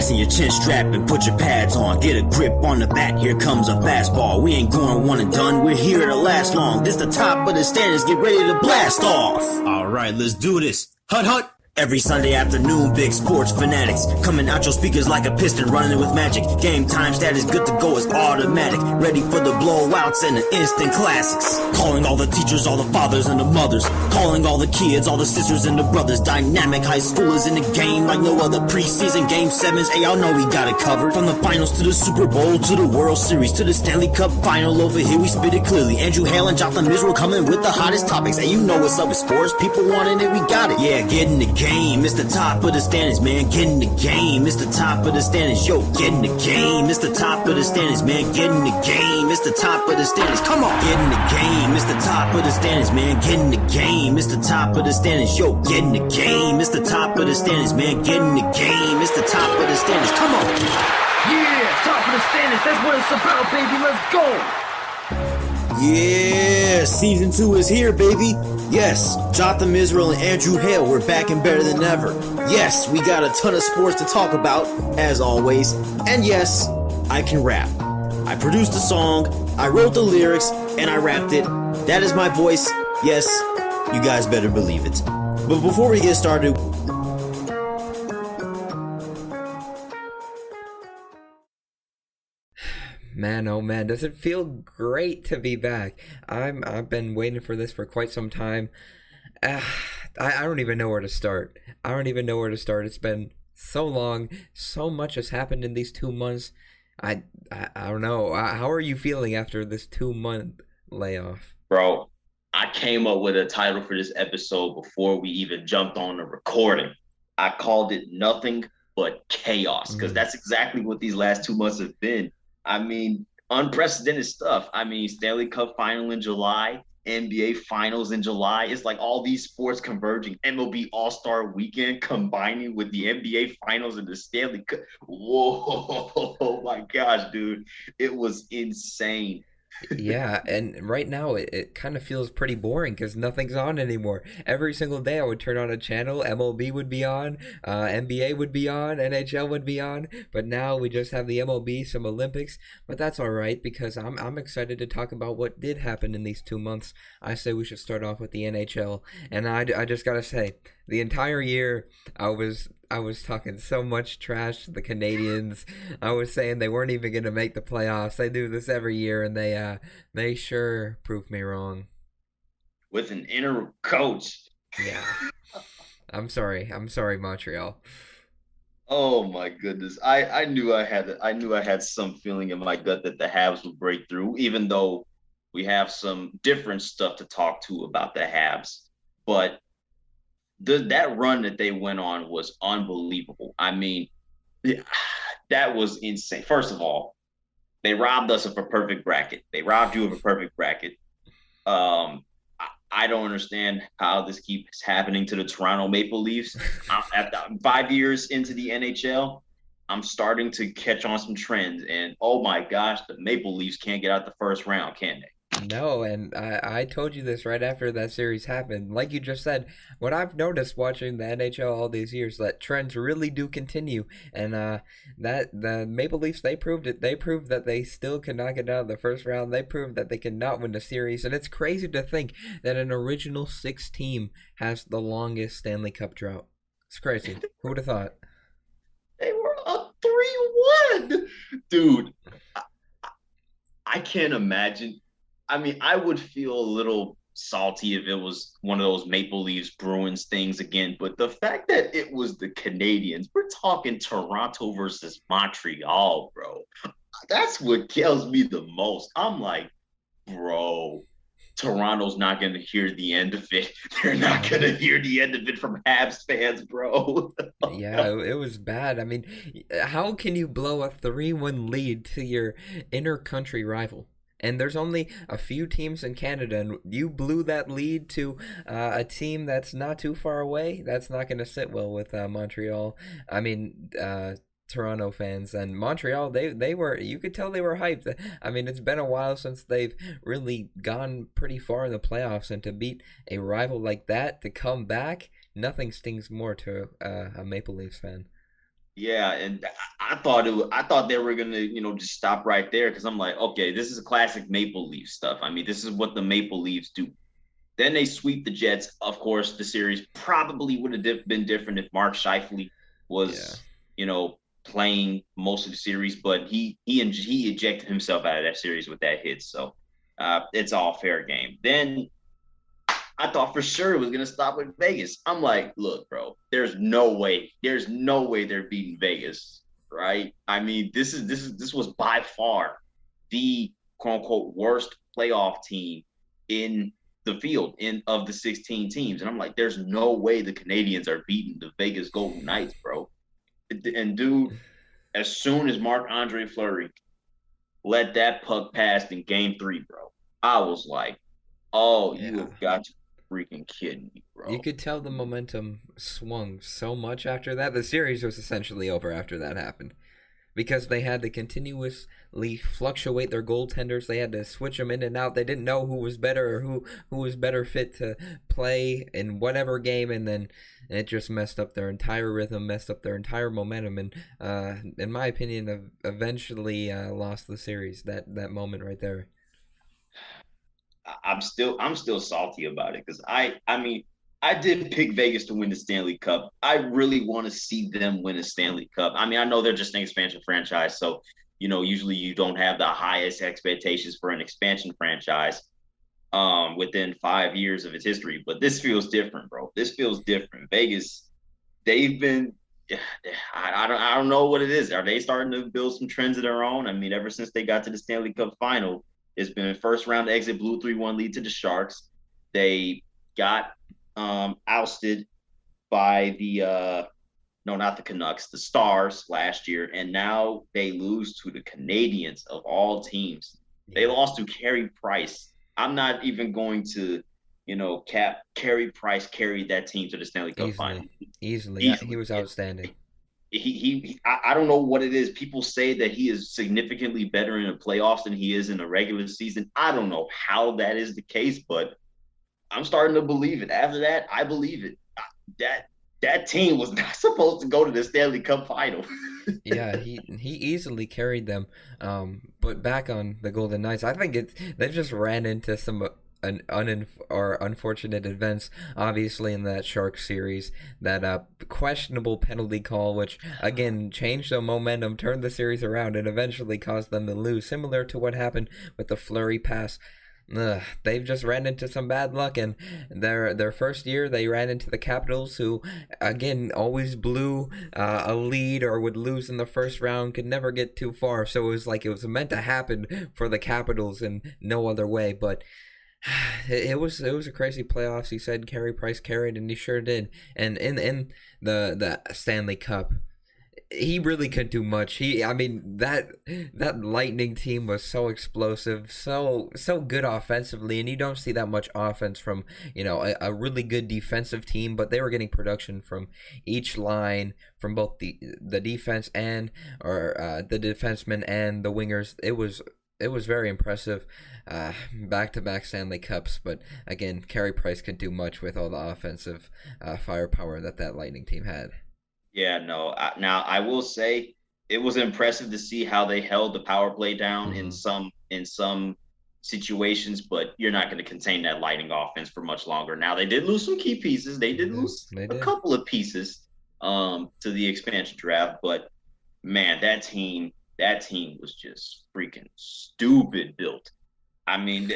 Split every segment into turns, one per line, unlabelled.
Fasten your chin strap and put your pads on. Get a grip on the bat, here comes a fastball. We ain't going one and done, we're here to last long. This the top of the standards, get ready to blast off. Alright, let's do this. Hut hut! Every Sunday afternoon, big sports fanatics coming out your speakers like a piston running with magic. Game time status good to go is automatic. Ready for the blowouts and the instant classics. Calling all the teachers, all the fathers and the mothers. Calling all the kids, all the sisters and the brothers. Dynamic high schoolers in the game like no other preseason. Game 7s, hey, y'all know we got it covered. From the finals to the Super Bowl to the World Series to the Stanley Cup final. Over here we spit it clearly. Andrew Hale and Jotham Israel coming with the hottest topics. Hey, you know what's up with sports. People wanting it, we got it. Yeah, get in the game. It's the top of the standards, man. Get in the game. It's the top of the standards. Yo, get in the game. It's the top of the standards, man. Get in the game. It's the top of the standards. Come on. Get in the game. It's the top of the standards, man. Get in the game. It's the top of the standards. Yo, get in the game. It's the top of the standards, man. Get in the game. It's the top of the standards. Come on.
Yeah, top of the standards. That's what it's about, baby. Let's go.
Yeah, season 2 is here, baby. Yes, Jotham Israel and Andrew Hale, we're back and better than ever. Yes, we got a ton of sports to talk about, as always. And yes, I can rap. I produced the song, I wrote the lyrics, and I rapped it. That is my voice. Yes, you guys better believe it. But before we get started,
man, oh man, does it feel great to be back? I've been waiting for this for quite some time. I don't even know where to start. It's been so long. So much has happened in these 2 months. I don't know. How are you feeling after this 2-month layoff?
Bro, I came up with a title for this episode before we even jumped on the recording. I called it Nothing But Chaos, because that's exactly what these last 2 months have been. I mean, unprecedented stuff. I mean, Stanley Cup final in July, NBA finals in July. It's like all these sports converging. MLB All-Star Weekend combining with the NBA finals and the Stanley Cup. Whoa, oh my gosh, dude. It was insane.
Yeah, and right now it kind of feels pretty boring because nothing's on anymore. Every single day I would turn on a channel, MLB would be on, NBA would be on, NHL would be on, but now we just have the MLB, some Olympics, but that's all right because I'm excited to talk about what did happen in these 2 months. I say we should start off with the NHL, and I just gotta say, the entire year I was talking so much trash to the Canadians. I was saying they weren't even going to make the playoffs. They do this every year, and they sure proved me wrong.
With an inner coach.
Yeah. I'm sorry, Montreal.
Oh my goodness. I knew I had some feeling in my gut that the Habs would break through, even though we have some different stuff to talk to about the Habs. But that run that they went on was unbelievable. I mean, that was insane. First of all, they robbed us of a perfect bracket. They robbed you of a perfect bracket. I don't understand how this keeps happening to the Toronto Maple Leafs. At 5 years into the NHL, I'm starting to catch on some trends. And oh my gosh, the Maple Leafs can't get out the first round, can they?
No, and I told you this right after that series happened. Like you just said, what I've noticed watching the NHL all these years, that trends really do continue. And that the Maple Leafs, they proved it. They proved that they still cannot get out of the first round. They proved that they cannot win the series. And it's crazy to think that an original 6 team has the longest Stanley Cup drought. It's crazy. Who would have thought?
They were up 3-1. Dude, I can't imagine. I mean, I would feel a little salty if it was one of those Maple Leafs Bruins things again, but the fact that it was the Canadians, we're talking Toronto versus Montreal, bro. That's what kills me the most. I'm like, bro, Toronto's not going to hear the end of it. They're not going to hear the end of it from Habs fans, bro.
Yeah, it was bad. I mean, how can you blow a 3-1 lead to your inter-country rival? And there's only a few teams in Canada, and you blew that lead to a team that's not too far away. That's not going to sit well with Montreal. I mean, Toronto fans and Montreal, they were, you could tell they were hyped. I mean, it's been a while since they've really gone pretty far in the playoffs, and to beat a rival like that, to come back, nothing stings more to a Maple Leafs fan.
Yeah, and I thought they were gonna, just stop right there because I'm like, okay, this is a classic Maple Leaf stuff. I mean, this is what the Maple Leafs do. Then they sweep the Jets. Of course, the series probably would have been different if Mark Scheifele
Yeah.
was, playing most of the series, but he ejected himself out of that series with that hit. So it's all fair game. Then I thought for sure it was gonna stop with Vegas. I'm like, look, bro, there's no way they're beating Vegas, right? I mean, this was by far the quote unquote worst playoff team in the field in of the 16 teams. And I'm like, there's no way the Canadians are beating the Vegas Golden Knights, bro. And dude, as soon as Marc Andre Fleury let that puck pass in game 3, bro, I was like, oh, you
Yeah.
have got to freaking kidding me,
You
bro.
could tell the momentum swung so much after that. The series was essentially over after that happened because they had to continuously fluctuate their goaltenders. They had to switch them in and out. They didn't know who was better or who was better fit to play in whatever game, and then it just messed up their entire rhythm, messed up their entire momentum, and in my opinion, eventually lost the series. That moment right there.
I'm still salty about it because I mean I did pick Vegas to win the Stanley Cup. I really want to see them win a Stanley Cup. I mean, I know they're just an expansion franchise, so usually you don't have the highest expectations for an expansion franchise within 5 years of its history. But this feels different, bro. This feels different. Vegas, they've been I don't know what it is. Are they starting to build some trends of their own? I mean, ever since they got to the Stanley Cup final, it's been first round exit, blew 3-1 lead to the Sharks. They got ousted by the no, not the Canucks, the Stars last year, and now they lose to the Canadians of all teams. They
Yeah,
lost to Carey Price. I'm not even going to, cap Carey Price carried that team to the Stanley Cup final
easily, easily. Yeah, he
easily.
was outstanding.
I don't know what it is. People say that he is significantly better in the playoffs than he is in the regular season. I don't know how that is the case, but I'm starting to believe it. After that, I believe it. That that team was not supposed to go to the Stanley Cup final.
Yeah, he easily carried them. But back on the Golden Knights, I think they've just ran into some or unfortunate events. Obviously, in that Sharks series, that questionable penalty call, which again changed the momentum, turned the series around, and eventually caused them to lose. Similar to what happened with the Flurry pass. They've just ran into some bad luck, and their first year they ran into the Capitals, who again always blew a lead or would lose in the first round, could never get too far. So it was like it was meant to happen for the Capitals in no other way. But it was a crazy playoffs. He said Carey Price carried, and he sure did. And in the Stanley Cup, he really couldn't do much. I mean, that Lightning team was so explosive, so good offensively, and you don't see that much offense from a really good defensive team. But they were getting production from each line, from both the defense and or the defensemen and the wingers. It was very impressive, back-to-back Stanley Cups. But again, Carey Price could do much with all the offensive firepower that Lightning team had.
Yeah, no. Now I will say it was impressive to see how they held the power play down in
Hmm.
some situations, but you're not going to contain that Lightning offense for much longer. Now they did lose some key pieces. They
They
did
did.
lose
They
a
did.
couple of pieces to the expansion draft, but man, that team was just freaking stupid built. I mean,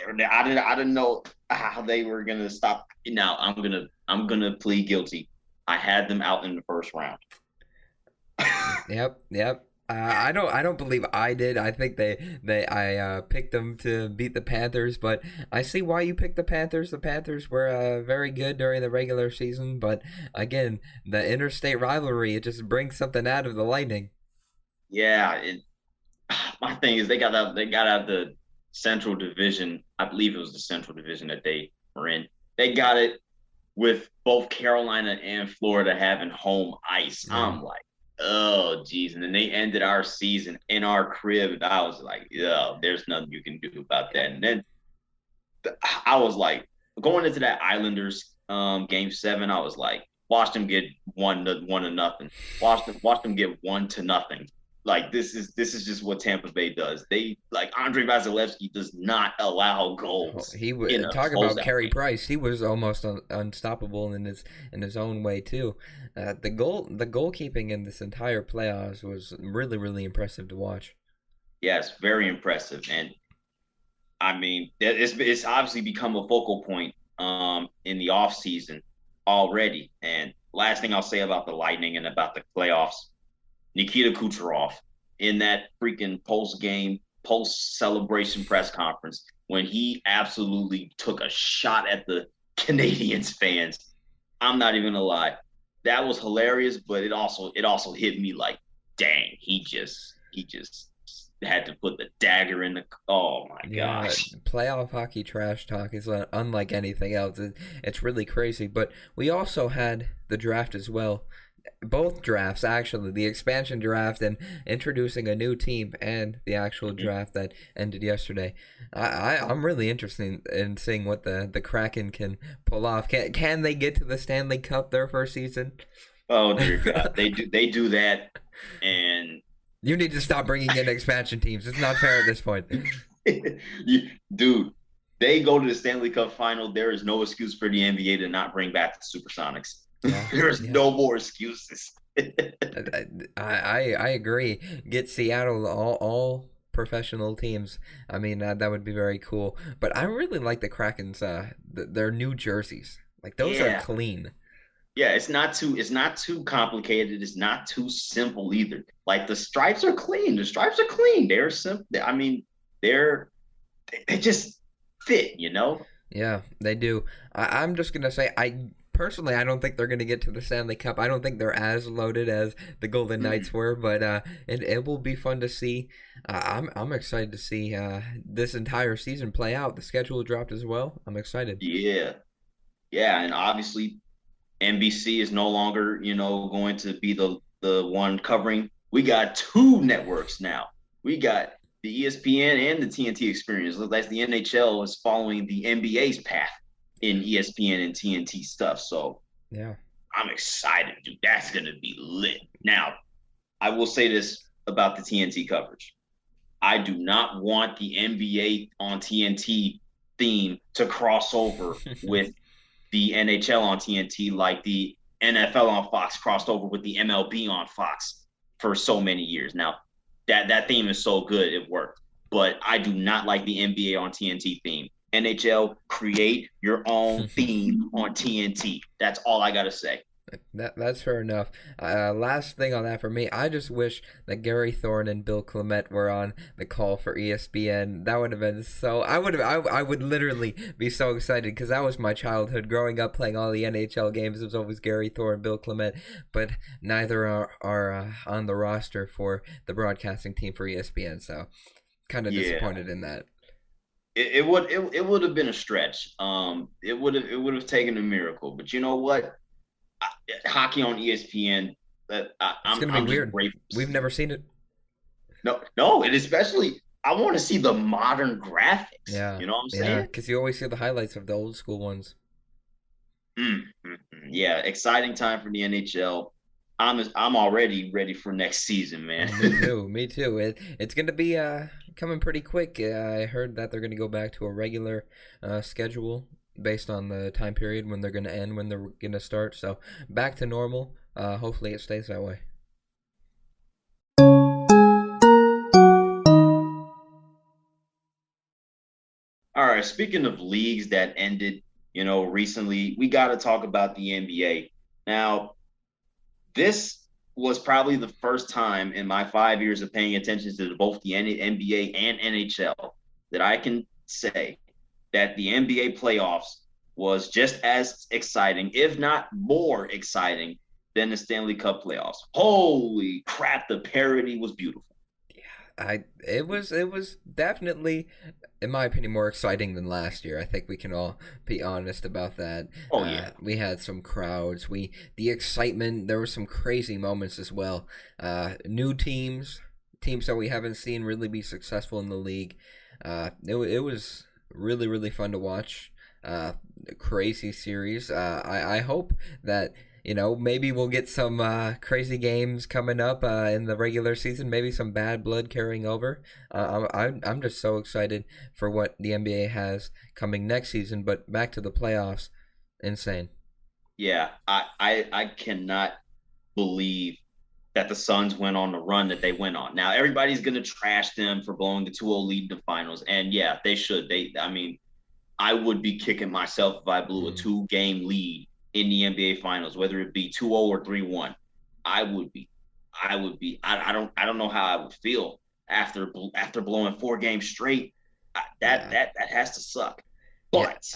I didn't know how they were gonna stop. Now I'm gonna plead guilty. I had them out in the first round.
Yep, yep. I don't believe I did. I think I picked them to beat the Panthers, but I see why you picked the Panthers. The Panthers were very good during the regular season, but again, the interstate rivalry, it just brings something out of the Lightning.
Yeah, my thing is they got out the Central Division. I believe it was the Central Division that they were in. They got it with both Carolina and Florida having home ice.
Yeah.
I'm like, oh geez. And then they ended our season in our crib. And I was like, yeah, there's nothing you can do about that. And then I was like, going into that Islanders game 7, I was like, Watch them get 1-0. Watch them get 1-0. Like this is just what Tampa Bay does. They like Andre Vasilevsky does not allow goals
He
in
would
a
talk about
closeout
Carey
game.
Price. He was almost unstoppable in his own way too. The goalkeeping in this entire playoffs was really really impressive to watch.
Yes, very impressive. And I mean, it's obviously become a focal point in the off season already. And last thing I'll say about the Lightning and about the playoffs, Nikita Kucherov in that freaking post game, post celebration press conference when he absolutely took a shot at the Canadians fans. I'm not even gonna lie, that was hilarious, but it also hit me like, dang, he just had to put the dagger in the. Oh my
Yeah,
gosh.
playoff hockey trash talk is unlike anything else. It's really crazy. But we also had the draft as well. Both drafts, actually, the expansion draft and introducing a new team, and the actual draft that ended yesterday. I'm really interested in seeing what the Kraken can pull off. Can they get to the Stanley Cup their first season?
Oh dear God, they do that, and
You need to stop bringing in expansion teams. It's not fair at this point.
dude, they go to the Stanley Cup final. There is no excuse for the NBA to not bring back the Supersonics.
Yeah,
There's
yeah.
no more excuses.
I agree. Get Seattle all professional teams. I mean that would be very cool. But I really like the Kraken's their new jerseys. Like those are
Yeah,
clean.
yeah. It's not too complicated. It's not too simple either. Like the stripes are clean. The stripes are clean. They're simple. I mean, they're they just fit.
Yeah, they do. I'm just gonna say I personally I don't think they're gonna get to the Stanley Cup. I don't think they're as loaded as the Golden Knights were, but it will be fun to see. I'm excited to see this entire season play out. The schedule dropped as well. I'm excited.
Yeah, yeah, and obviously NBC is no longer, going to be the one covering. We got two networks now. We got the ESPN and the TNT experience. Looks like the NHL is following the NBA's path in ESPN and TNT stuff. So
Yeah.
I'm excited, dude. That's gonna be lit. Now, I will say this about the TNT coverage. I do not want the NBA on TNT theme to cross over with the NHL on TNT like the NFL on Fox crossed over with the MLB on Fox for so many years. Now, that theme is so good, it worked. But I do not like the NBA on TNT theme. NHL, create your own theme on TNT. That's all I gotta say.
That's fair enough. Last thing on that for me, I just wish that Gary Thorne and Bill Clement were on the call for ESPN. That would have been so. I would literally be so excited because that was my childhood. Growing up playing all the NHL games, it was always Gary Thorne, Bill Clement, but neither are on the roster for the broadcasting team for ESPN. So, kind of
Yeah,
disappointed in that.
it would have been a stretch. It would have taken a miracle. But you know what? Hockey on ESPN. That
It's gonna be
I'm just
weird.
grateful.
We've never seen it.
No, no, and especially I want to see the modern graphics.
Yeah,
You know what I'm
yeah,
saying?
because you always see the highlights of the old school ones.
Yeah, exciting time for the NHL. I'm already ready for next season, man.
Oh, me too. Me too. It's gonna be coming pretty quick. I heard that they're gonna go back to a regular schedule based on the time period when they're gonna end, when they're gonna start. So back to normal. Hopefully it stays that way.
All right, speaking of leagues that ended, recently, we got to talk about the NBA. Now, this was probably the first time in my 5 years of paying attention to both the NBA and NHL that I can say that the NBA playoffs was just as exciting, if not more exciting, than the Stanley Cup playoffs. Holy crap, the parity was beautiful.
It was definitely, in my opinion, more exciting than last year. I think we can all be honest about that.
Oh, yeah.
We had some crowds. The excitement. There were some crazy moments as well. New teams that we haven't seen really be successful in the league. It was really really fun to watch. Crazy series. I hope that maybe we'll get some crazy games coming up in the regular season. Maybe some bad blood carrying over. I'm just so excited for what the NBA has coming next season. But back to the playoffs, insane.
Yeah, I cannot believe that the Suns went on the run that they went on. Now everybody's gonna trash them for blowing the 2-0 lead in the finals, and yeah, they should. I mean, I would be kicking myself if I blew a 2-game lead in the NBA finals, whether it be 2-0 or 3-1. I would be. I don't know how I would feel after blowing 4 games straight. That has to suck. But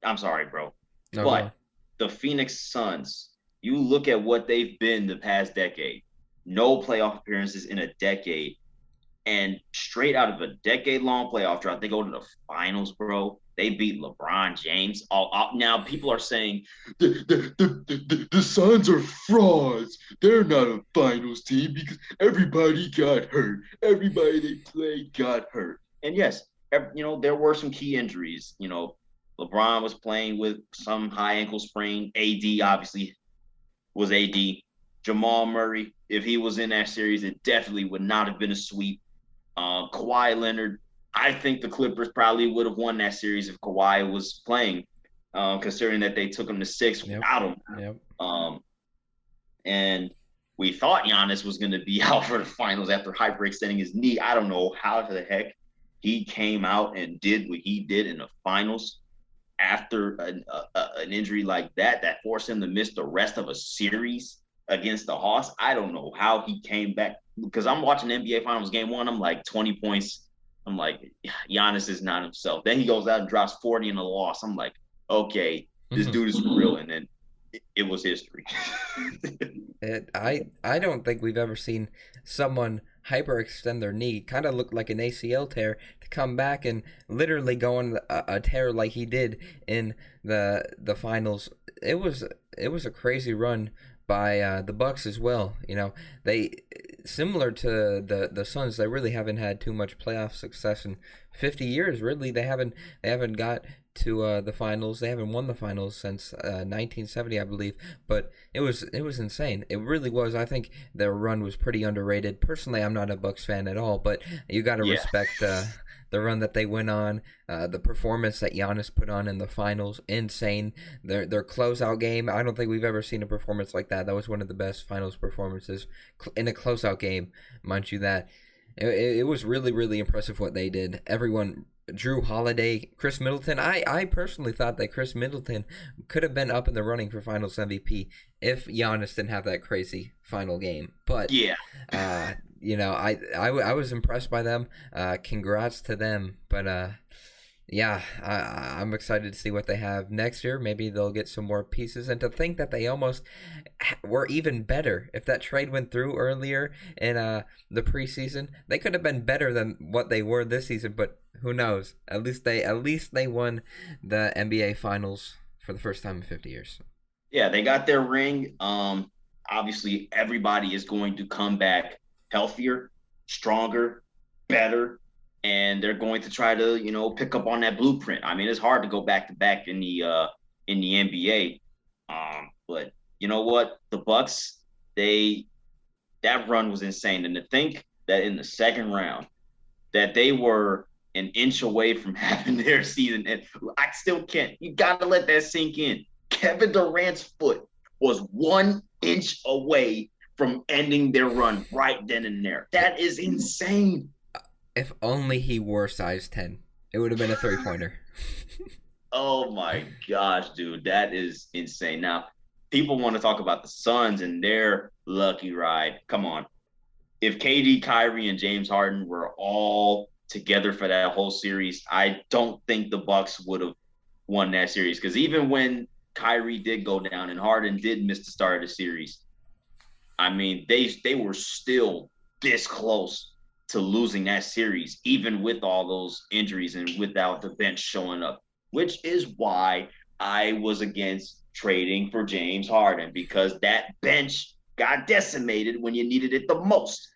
I'm sorry, bro.
No,
but
no.
The Phoenix Suns, you look at what they've been the past decade. No playoff appearances in a decade. And straight out of a decade-long playoff drought, they go to the finals, bro. They beat LeBron James. Now people are saying the Suns are frauds. They're not a finals team because everybody got hurt. Everybody they played got hurt. And yes, there were some key injuries. LeBron was playing with some high ankle sprain. AD obviously was AD. Jamal Murray, if he was in that series, it definitely would not have been a sweep. Kawhi Leonard, I think the Clippers probably would have won that series if Kawhi was playing, considering that they took him to 6 without him.
Yep.
And we thought Giannis was going to be out for the finals after hyperextending his knee. I don't know how the heck he came out and did what he did in the finals after an injury like that forced him to miss the rest of a series against the Hawks. I don't know how he came back, because I'm watching NBA Finals game 1. I'm like 20 points. I'm like, Giannis is not himself. Then he goes out and drops 40 in a loss. I'm like, okay, this dude is real. And then it was history.
I don't think we've ever seen someone hyperextend their knee, kind of look like an ACL tear, to come back and literally go on a tear like he did in the finals. It was a crazy run by the Bucks as well. They, similar to the Suns, they really haven't had too much playoff success in 50 years. Really, they haven't got to the finals. They haven't won the finals since 1970, I believe. But it was insane. It really was. I think their run was pretty underrated. Personally, I'm not a Bucks fan at all, but you got to respect the run that they went on, the performance that Giannis put on in the finals, insane. Their closeout game, I don't think we've ever seen a performance like that. That was one of the best finals performances in a closeout game, mind you that. It was really, really impressive what they did. Everyone, Drew Holiday, Chris Middleton. I personally thought that Chris Middleton could have been up in the running for Finals MVP if Giannis didn't have that crazy final game. But I was impressed by them. Congrats to them. But I'm excited to see what they have next year. Maybe they'll get some more pieces. And to think that they almost were even better. If that trade went through earlier in the preseason, they could have been better than what they were this season. But who knows? At least they won the NBA Finals for the first time in 50 years.
Yeah, they got their ring. Obviously, everybody is going to come back healthier, stronger, better, and they're going to try to, pick up on that blueprint. I mean, it's hard to go back to back in the NBA, but you know what? The Bucks, that run was insane, and to think that in the second round that they were an inch away from having their season, and I still can't. You got to let that sink in. Kevin Durant's foot was 1 inch away from ending their run right then and there. That is insane.
If only he wore size 10, it would have been a 3-pointer.
Oh my gosh, dude, that is insane. Now, people want to talk about the Suns and their lucky ride. Come on. If KD, Kyrie, and James Harden were all together for that whole series, I don't think the Bucks would have won that series. Because even when Kyrie did go down and Harden did miss the start of the series, I mean, they were still this close to losing that series, even with all those injuries and without the bench showing up, which is why I was against trading for James Harden, because that bench got decimated when you needed it the most.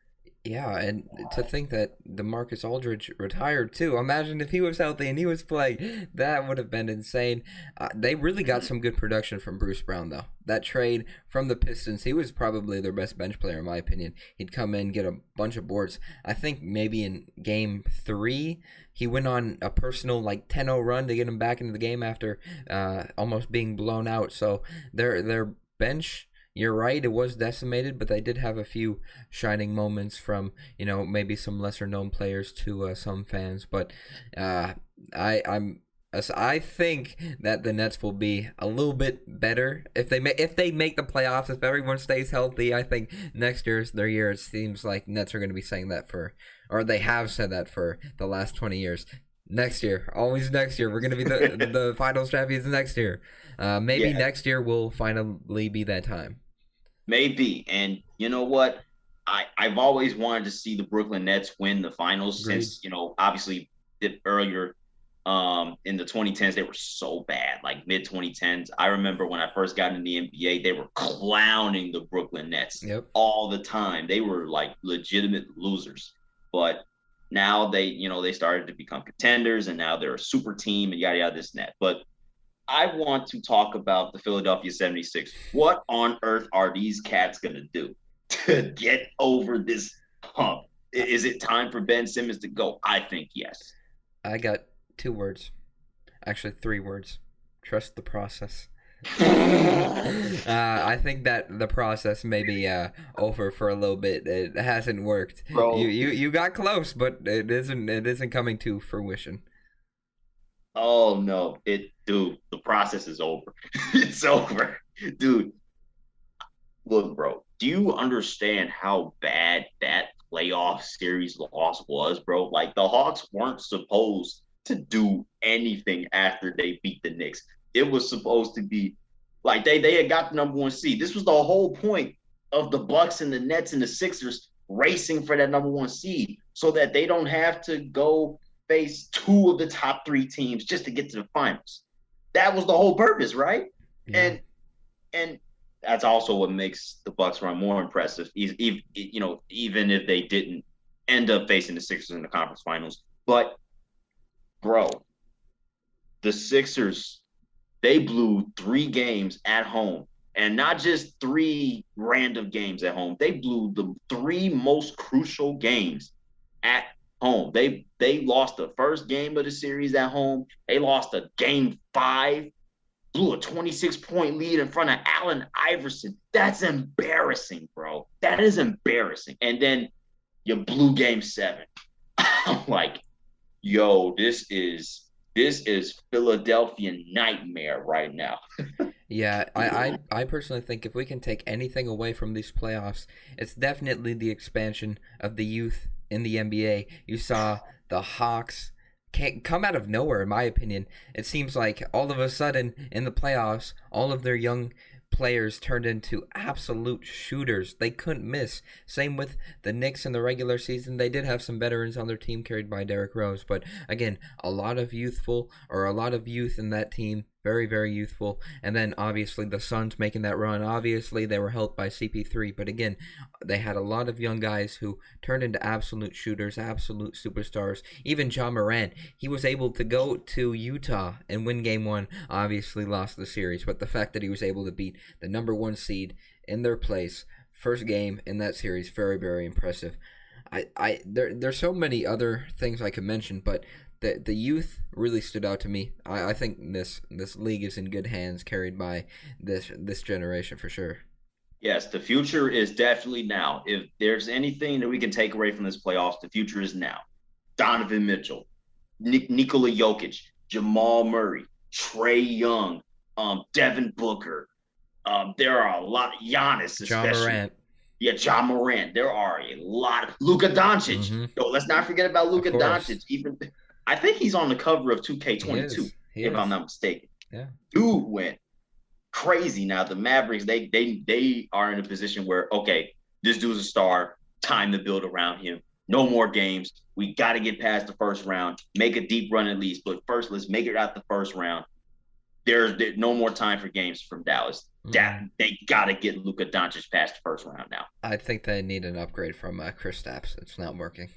Yeah, and to think that DeMarcus Aldridge retired too. Imagine if he was healthy and he was playing. That would have been insane. They really got some good production from Bruce Brown, though. That trade from the Pistons, he was probably their best bench player, in my opinion. He'd come in, get a bunch of boards. I think maybe in game 3, he went on a personal, like, 10-0 run to get him back into the game after almost being blown out. So their bench, you're right, it was decimated, but they did have a few shining moments from, maybe some lesser known players to some fans. But I think that the Nets will be a little bit better if they make the playoffs. If everyone stays healthy, I think next year is their year. It seems like Nets are going to be saying that or they have said that for the last 20 years. Next year, always next year. We're going to be the finals champions next year. Maybe next year will finally be that time.
Maybe. And you know what? I've always wanted to see the Brooklyn Nets win the finals. Agreed. Since, obviously earlier in the 2010s, they were so bad, like mid 2010s. I remember when I first got in the NBA, they were clowning the Brooklyn Nets all the time. They were like legitimate losers. But now they started to become contenders, and now they're a super team and yada, yada, this and that. But I want to talk about the Philadelphia 76ers. What on earth are these cats going to do to get over this hump? Is it time for Ben Simmons to go? I think yes.
I got 2 words. Actually, 3 words. Trust the process. I think that the process may be over for a little bit. It hasn't worked. Bro. You got close, but it isn't coming to fruition.
Oh no, dude, the process is over. It's over. Dude, look, bro, do you understand how bad that playoff series loss was, bro? Like, the Hawks weren't supposed to do anything after they beat the Knicks. It was supposed to be like they had got the number 1 seed. This was the whole point of the Bucks and the Nets and the Sixers racing for that number 1 seed, so that they don't have to go face 2 of the top 3 teams just to get to the finals. That was the whole purpose, right? Yeah. And that's also what makes the Bucks run more impressive, even if they didn't end up facing the Sixers in the conference finals. But bro, the Sixers, they blew 3 games at home, and not just 3 random games at home. They blew the 3 most crucial games at home. They lost the first game of the series at home. They lost a game 5, blew a 26-point lead in front of Allen Iverson. That's embarrassing, bro. That is embarrassing. And then you blew game 7. I'm like, yo, this is Philadelphia nightmare right now.
Yeah, I personally think if we can take anything away from these playoffs, it's definitely the expansion of the youth in the NBA. You saw the Hawks come out of nowhere, in my opinion. It seems like all of a sudden in the playoffs, all of their young players turned into absolute shooters. They couldn't miss. Same with the Knicks in the regular season. They did have some veterans on their team carried by Derrick Rose, but again, a lot of youth in that team. Very, very youthful. And then obviously the Suns making that run. Obviously they were helped by CP3, but again, they had a lot of young guys who turned into absolute shooters, absolute superstars. Even John Morant, he was able to go to Utah and win game 1. Obviously lost the series, but the fact that he was able to beat the number 1 seed in their place, first game in that series, very, very impressive. There's so many other things I could mention, but the youth really stood out to me. I think this league is in good hands, carried by this generation for sure.
Yes, the future is definitely now. If there's anything that we can take away from this playoffs, the future is now. Donovan Mitchell, Nikola Jokic, Jamal Murray, Trae Young, Devin Booker. There are a lot. Giannis, especially.
John Morant.
Yeah, John Morant. There are a lot. Luka Doncic. Mm-hmm. Yo, let's not forget about Luka Doncic. Even I think he's on the cover of 2K22, if I'm not mistaken.
Yeah.
Dude went crazy. Now the Mavericks, they are in a position where, okay, this dude's a star. Time to build around him. No more games. We got to get past the first round. Make a deep run at least. But first, let's make it out the first round. There's no more time for games from Dallas. That they gotta get Luka Doncic past the first round now.
I think they need an upgrade from Kristaps. It's not working.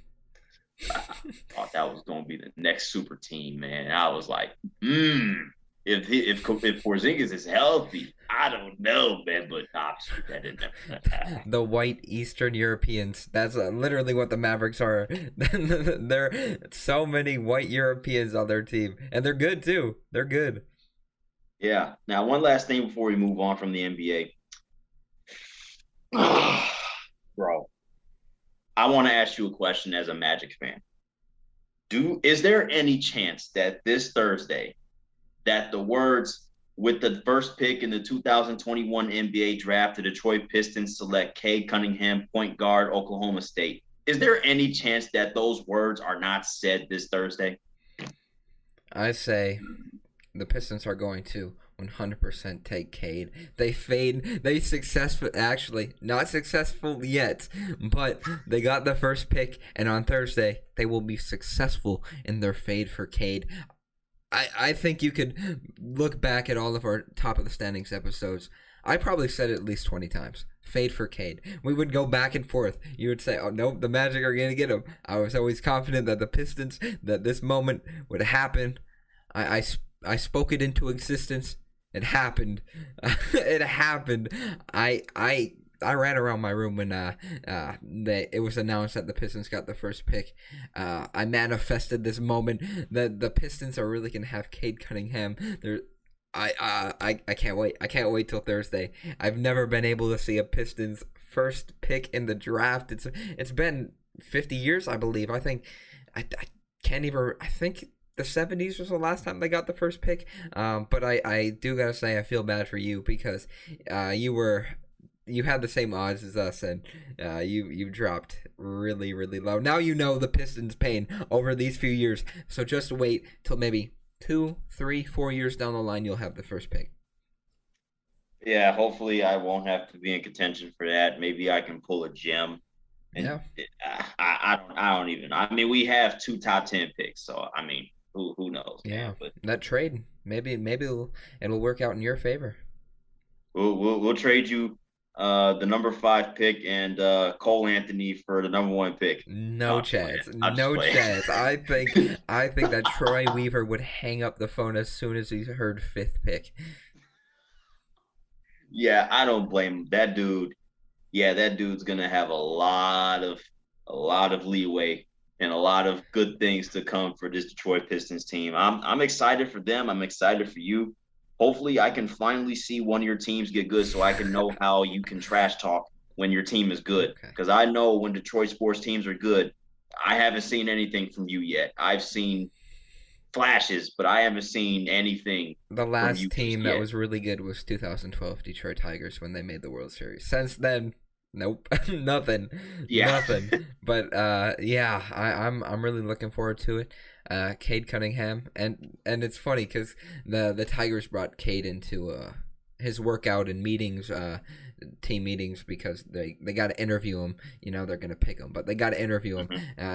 I thought that was going to be the next super team, man. I was like, if Porzingis is healthy, I don't know, man. But obviously that didn't happen.
The white Eastern Europeans. That's literally what the Mavericks are. There are so many white Europeans on their team, and they're good too. They're good.
Yeah. Now, one last thing before we move on from the NBA. Bro, I want to ask you a question as a Magic fan. Is there any chance that this Thursday that the words with the first pick in the 2021 NBA draft, the Detroit Pistons select Cade Cunningham, point guard, Oklahoma State? Is there any chance that those words are not said this Thursday?
I say the Pistons are going to 100% take Cade. They successful, actually not successful yet, but they got the first pick, and on Thursday they will be successful in their fade for Cade. I think you could look back at all of our top of the standings episodes. I probably said it at least 20 times. Fade for Cade. We would go back and forth. You would say, oh, nope, the Magic are going to get him. I was always confident that the Pistons, that this moment would happen. I spoke it into existence. It happened. It happened. I ran around my room when it was announced that the Pistons got the first pick. I manifested this moment that the Pistons are really gonna have Cade Cunningham. I can't wait. I can't wait till Thursday. I've never been able to see a Pistons first pick in the draft. It's been 50 years, I believe. I think I can't even. I think the 70s was the last time they got the first pick. But I do gotta say I feel bad for you because you had the same odds as us, and you dropped really, really low. Now you know the Pistons' pain over these few years. So just wait till maybe 2, 3, 4 years down the line, you'll have the first pick.
Yeah, hopefully I won't have to be in contention for that. Maybe I can pull a gem. And
Yeah.
I don't even. I mean, we have 2 top 10 picks, so I mean, who knows?
Yeah,
man, but
that trade maybe it'll work out in your favor.
we'll trade you the number 5 pick and Cole Anthony for the number 1 pick.
No chance.
No
chance. I think that Troy Weaver would hang up the phone as soon as he heard 5th pick.
Yeah, I don't blame him. That dude. Yeah, that dude's gonna have a lot of leeway and a lot of good things to come for this Detroit Pistons team. I'm excited for them. I'm excited for you. Hopefully, I can finally see one of your teams get good so I can know how you can trash talk when your team is good. Because I know when Detroit sports teams are good, I haven't seen anything from you yet. I've seen flashes, but I haven't seen anything.
The last team that was really good was 2012 Detroit Tigers when they made the World Series. Since then, nope, nothing. But yeah, I'm really looking forward to it. Cade Cunningham, and it's funny because the Tigers brought Cade into his workout and meetings, team meetings, because they got to interview him. You know, they're gonna pick him, but they got to interview him.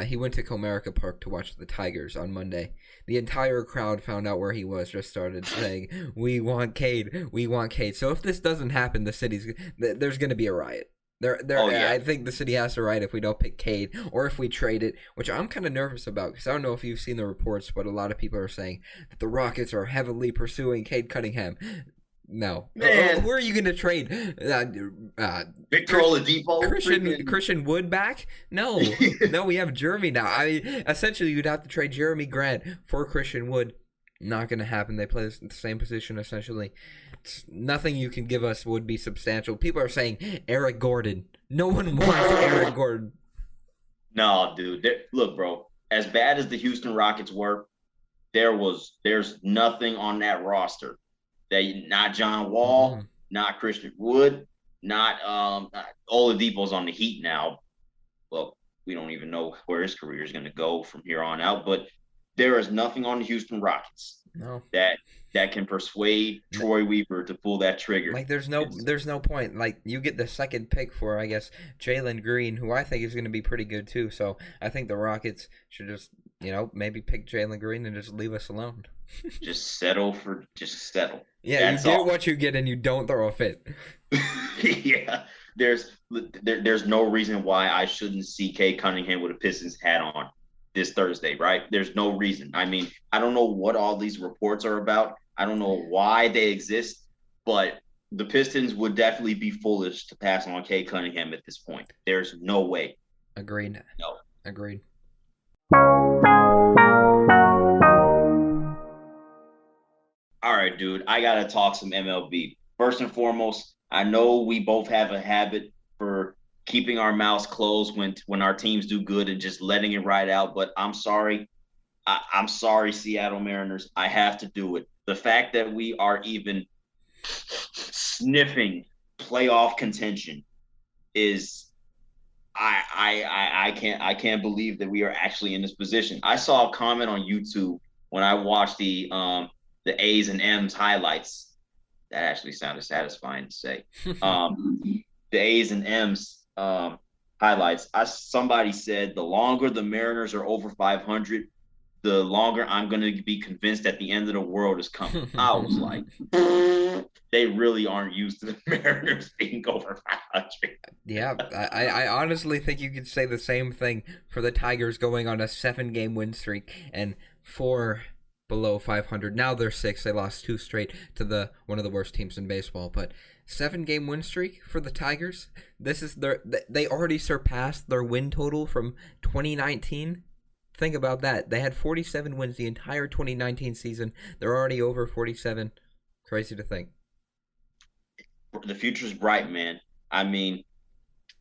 He went to Comerica Park to watch the Tigers on Monday. The entire crowd found out where he was, just started saying, "We want Cade, we want Cade." So if this doesn't happen, there's gonna be a riot. I think the city has to riot if we don't pick Cade or if we trade it, which I'm kind of nervous about because I don't know if you've seen the reports, but a lot of people are saying that the Rockets are heavily pursuing Cade Cunningham. No.
Man.
Who are you going to trade?
Victor Oladipo?
Christian Wood back? No. No, we have Jeremy now. Essentially, you'd have to trade Jeremy Grant for Christian Wood. Not going to happen. They play the same position, essentially. Nothing you can give us would be substantial. People are saying Eric Gordon. No one wants Eric Gordon.
No, dude. Look, bro. As bad as the Houston Rockets were, there's nothing on that roster. Not John Wall, not Christian Wood, not Oladipo's on the Heat now. Well, we don't even know where his career is going to go from here on out. But there is nothing on the Houston Rockets that can persuade Troy Weaver to pull that trigger.
Like there's no point. Like you get the second pick for, I guess, Jalen Green, who I think is going to be pretty good too. So I think the Rockets should just maybe pick Jalen Green and just leave us alone.
Just settle.
Yeah,
That's
you get
all.
what you get and you don't throw a fit.
Yeah, there's no reason why I shouldn't see Kay Cunningham with a Pistons hat on this Thursday, right? There's no reason. I mean, I don't know what all these reports are about. I don't know why they exist, but the Pistons would definitely be foolish to pass on Kay Cunningham at this point. There's no way.
Agreed.
No.
Agreed.
All right, dude, I gotta talk some MLB. First and foremost, I know we both have a habit for keeping our mouths closed when our teams do good and just letting it ride out. But I'm sorry. I'm sorry, Seattle Mariners. I have to do it. The fact that we are even sniffing playoff contention is I can't believe that we are actually in this position. I saw a comment on YouTube when I watched the A's and M's highlights. That actually sounded satisfying to say. The A's and M's highlights. Somebody said the longer the Mariners are over 500, the longer I'm going to be convinced that the end of the world is coming. I was like, they really aren't used to the Mariners being over 500.
Yeah, I honestly think you could say the same thing for the Tigers going on a 7-game win streak and 4 below 500. Now they're 6. They lost 2 straight to one of the worst teams in baseball. But 7-game win streak for the Tigers. They already surpassed their win total from 2019. Think about that. They had 47 wins the entire 2019 season. They're already over 47. Crazy to think.
The future's bright, man. I mean,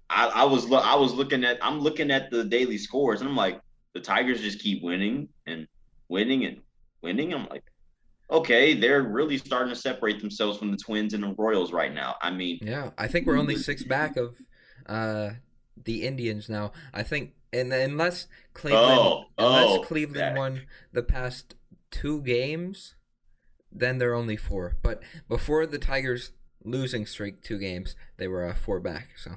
I'm looking at the daily scores, and I'm like, the Tigers just keep winning and winning and winning. I'm like, okay, they're really starting to separate themselves from the Twins and the Royals right now. I mean,
yeah, I think we're only 6 back of the Indians now. I think, and unless Cleveland won the past 2 games, then they're only 4. But before the Tigers losing streak 2 games, they were 4 back. So.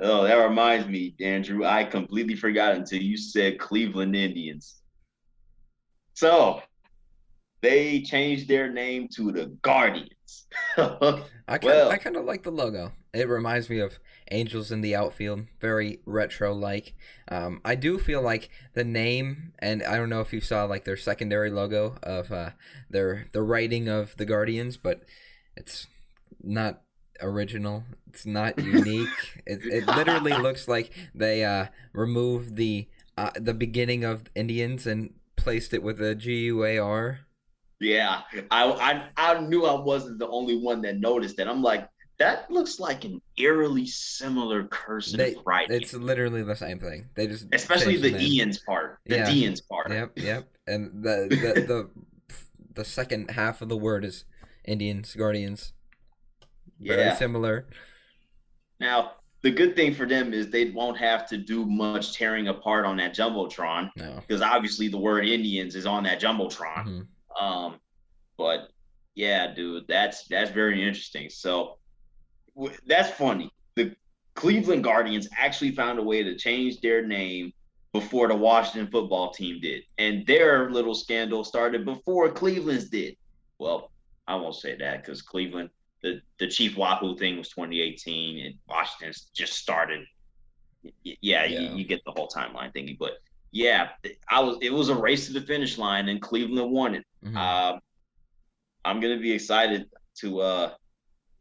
Oh, that reminds me, Andrew. I completely forgot until you said Cleveland Indians. So they changed their name to the Guardians.
I kind of like the logo. It reminds me of Angels in the outfield, very retro-like. I do feel like the name, and I don't know if you saw like their secondary logo of the writing of the Guardians, but it's not original. It's not unique. It literally looks like they removed the beginning of Indians and placed it with a GUAR.
Yeah, I knew I wasn't the only one that noticed that. I'm like, that looks like an eerily similar cursive writing.
It's literally the same thing. They just
especially the Ian's part, Dian's part.
Yep. And the second half of the word is Indians, Guardians. Very similar.
Now, the good thing for them is they won't have to do much tearing apart on that Jumbotron.
No.
Because obviously the word Indians is on that Jumbotron. Mm-hmm. But yeah, dude, that's very interesting. So that's funny. The Cleveland Guardians actually found a way to change their name before the Washington football team did. And their little scandal started before Cleveland's did. Well, I won't say that because Cleveland, the Chief Wahoo thing was 2018 and Washington's just started. Yeah. You get the whole timeline thingy. But yeah, it was a race to the finish line and Cleveland won it. Mm-hmm. I'm going to be excited to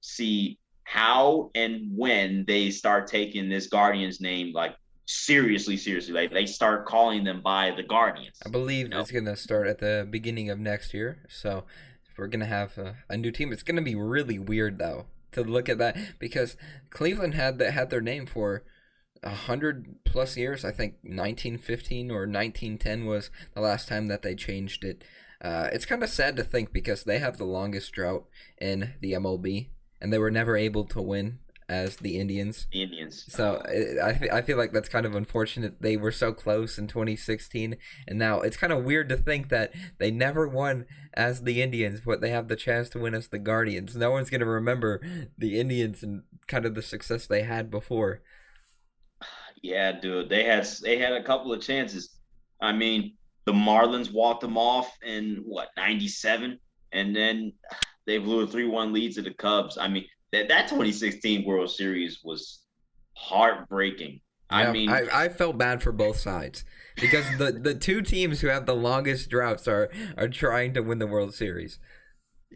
see how and when they start taking this Guardians name like seriously. Like they start calling them by the Guardians.
I believe it's going to start at the beginning of next year. So we're going to have a new team. It's going to be really weird though to look at that because Cleveland had their name for 100+ years. I think 1915 or 1910 was the last time that they changed it. It's kind of sad to think because they have the longest drought in the MLB, and they were never able to win as the Indians. So I feel like that's kind of unfortunate. They were so close in 2016, and now it's kind of weird to think that they never won as the Indians, but they have the chance to win as the Guardians. No one's going to remember the Indians and kind of the success they had before.
Yeah, dude, they had a couple of chances. I mean, the Marlins walked them off in what, 97, and then they blew a 3-1 lead to the Cubs. I mean, that 2016 World Series was heartbreaking. I
Yeah,
mean,
I felt bad for both sides because the two teams who have the longest droughts are trying to win the World Series.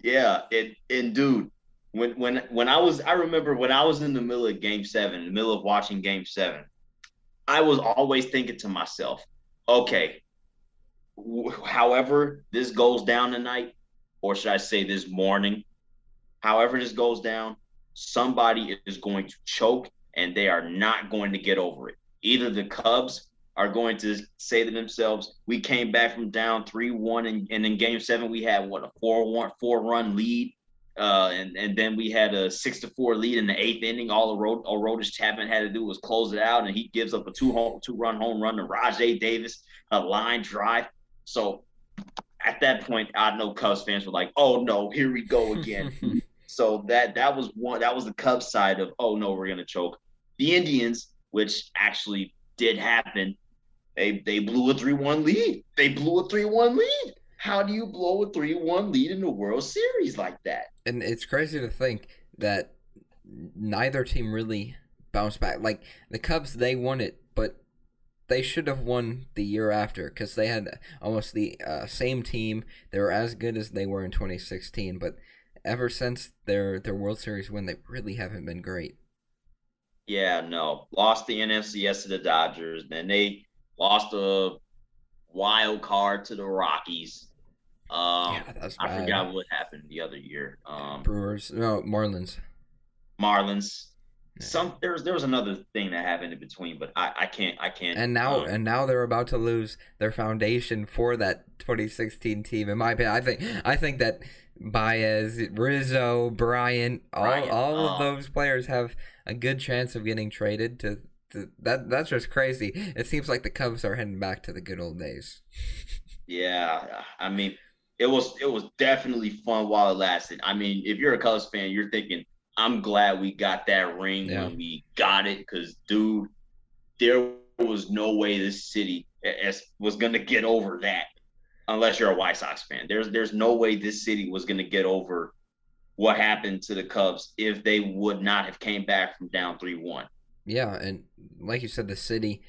yeah, and dude, I remember when I was in the middle of Game 7, in the middle of watching Game 7, I was always thinking to myself, okay, however this goes down tonight, or should I say this morning, however this goes down, somebody is going to choke and they are not going to get over it. Either the Cubs are going to say to themselves, we came back from down 3-1, and in Game 7 we had what, a 4-run lead. And then we had a 6-4 lead in the 8th inning. All Aroldis Chapman had to do was close it out, and he gives up a two-run home run to Rajai Davis, a line drive. So at that point, I know Cubs fans were like, "Oh no, here we go again." So that was the Cubs side of, "Oh no, we're gonna choke." The Indians, which actually did happen, they blew a 3-1 lead. They blew a 3-1 lead. How do you blow a 3-1 lead in the World Series like that?
And it's crazy to think that neither team really bounced back. Like the Cubs, they won it, but they should have won the year after because they had almost the same team. They were as good as they were in 2016, but ever since their World Series win, they really haven't been great.
Yeah, no. Lost the NFCS to the Dodgers. Then they lost a wild card to the Rockies.
That's
I
bad.
forgot what happened the other year.
Brewers, no, Marlins.
Marlins.
Yeah.
There was another thing that happened in between, but I can't.
And now they're about to lose their foundation for that 2016 team. In my opinion, I think that Baez, Rizzo, Bryant, all of those players have a good chance of getting traded to that. That's just crazy. It seems like the Cubs are heading back to the good old days.
Yeah, I mean, it was definitely fun while it lasted. I mean, if you're a Cubs fan, you're thinking, I'm glad we got that ring when we got it, because, dude, there was no way this city was going to get over that unless you're a White Sox fan. There's no way this city was going to get over what happened to the Cubs if they would not have came back from down 3-1.
Yeah, and like you said, the city.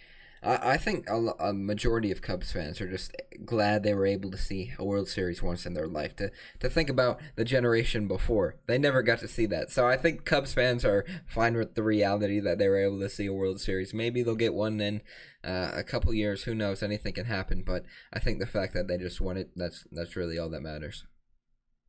I think a majority of Cubs fans are just glad they were able to see a World Series once in their life. To think about the generation before, they never got to see that. So I think Cubs fans are fine with the reality that they were able to see a World Series. Maybe they'll get one in a couple years. Who knows? Anything can happen. But I think the fact that they just won it, that's really all that matters.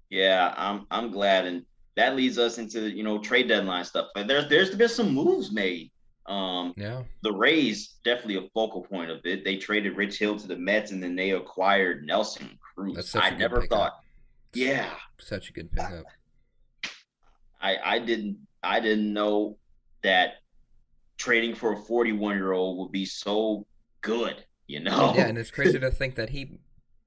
Yeah, I'm glad, and that leads us into trade deadline stuff. But there's been some moves made.
Yeah.
The Rays definitely a focal point of it. They traded Rich Hill to the Mets, and then they acquired Nelson Cruz. I never thought. Yeah,
such a good pickup.
I didn't know that trading for a 41-year-old would be so good.
Yeah, and it's crazy to think that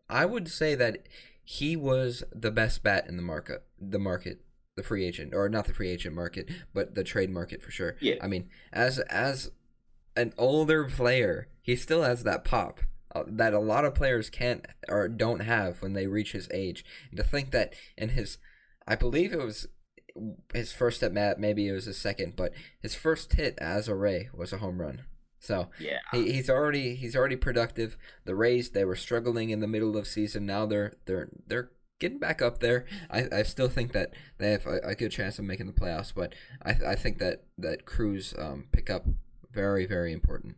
I would say that he was the best bat in the market. The free agent, or not the free agent market, but the trade market for sure.
Yeah.
I mean, as an older player, he still has that pop that a lot of players can't or don't have when they reach his age. And to think that in I believe it was his first at bat, maybe it was his second, but his first hit as a Ray was a home run. So
yeah,
he's already productive. The Rays, they were struggling in the middle of season. Now they're getting back up there. I still think that they have a good chance of making the playoffs, but I think that Cruz pickup very, very important.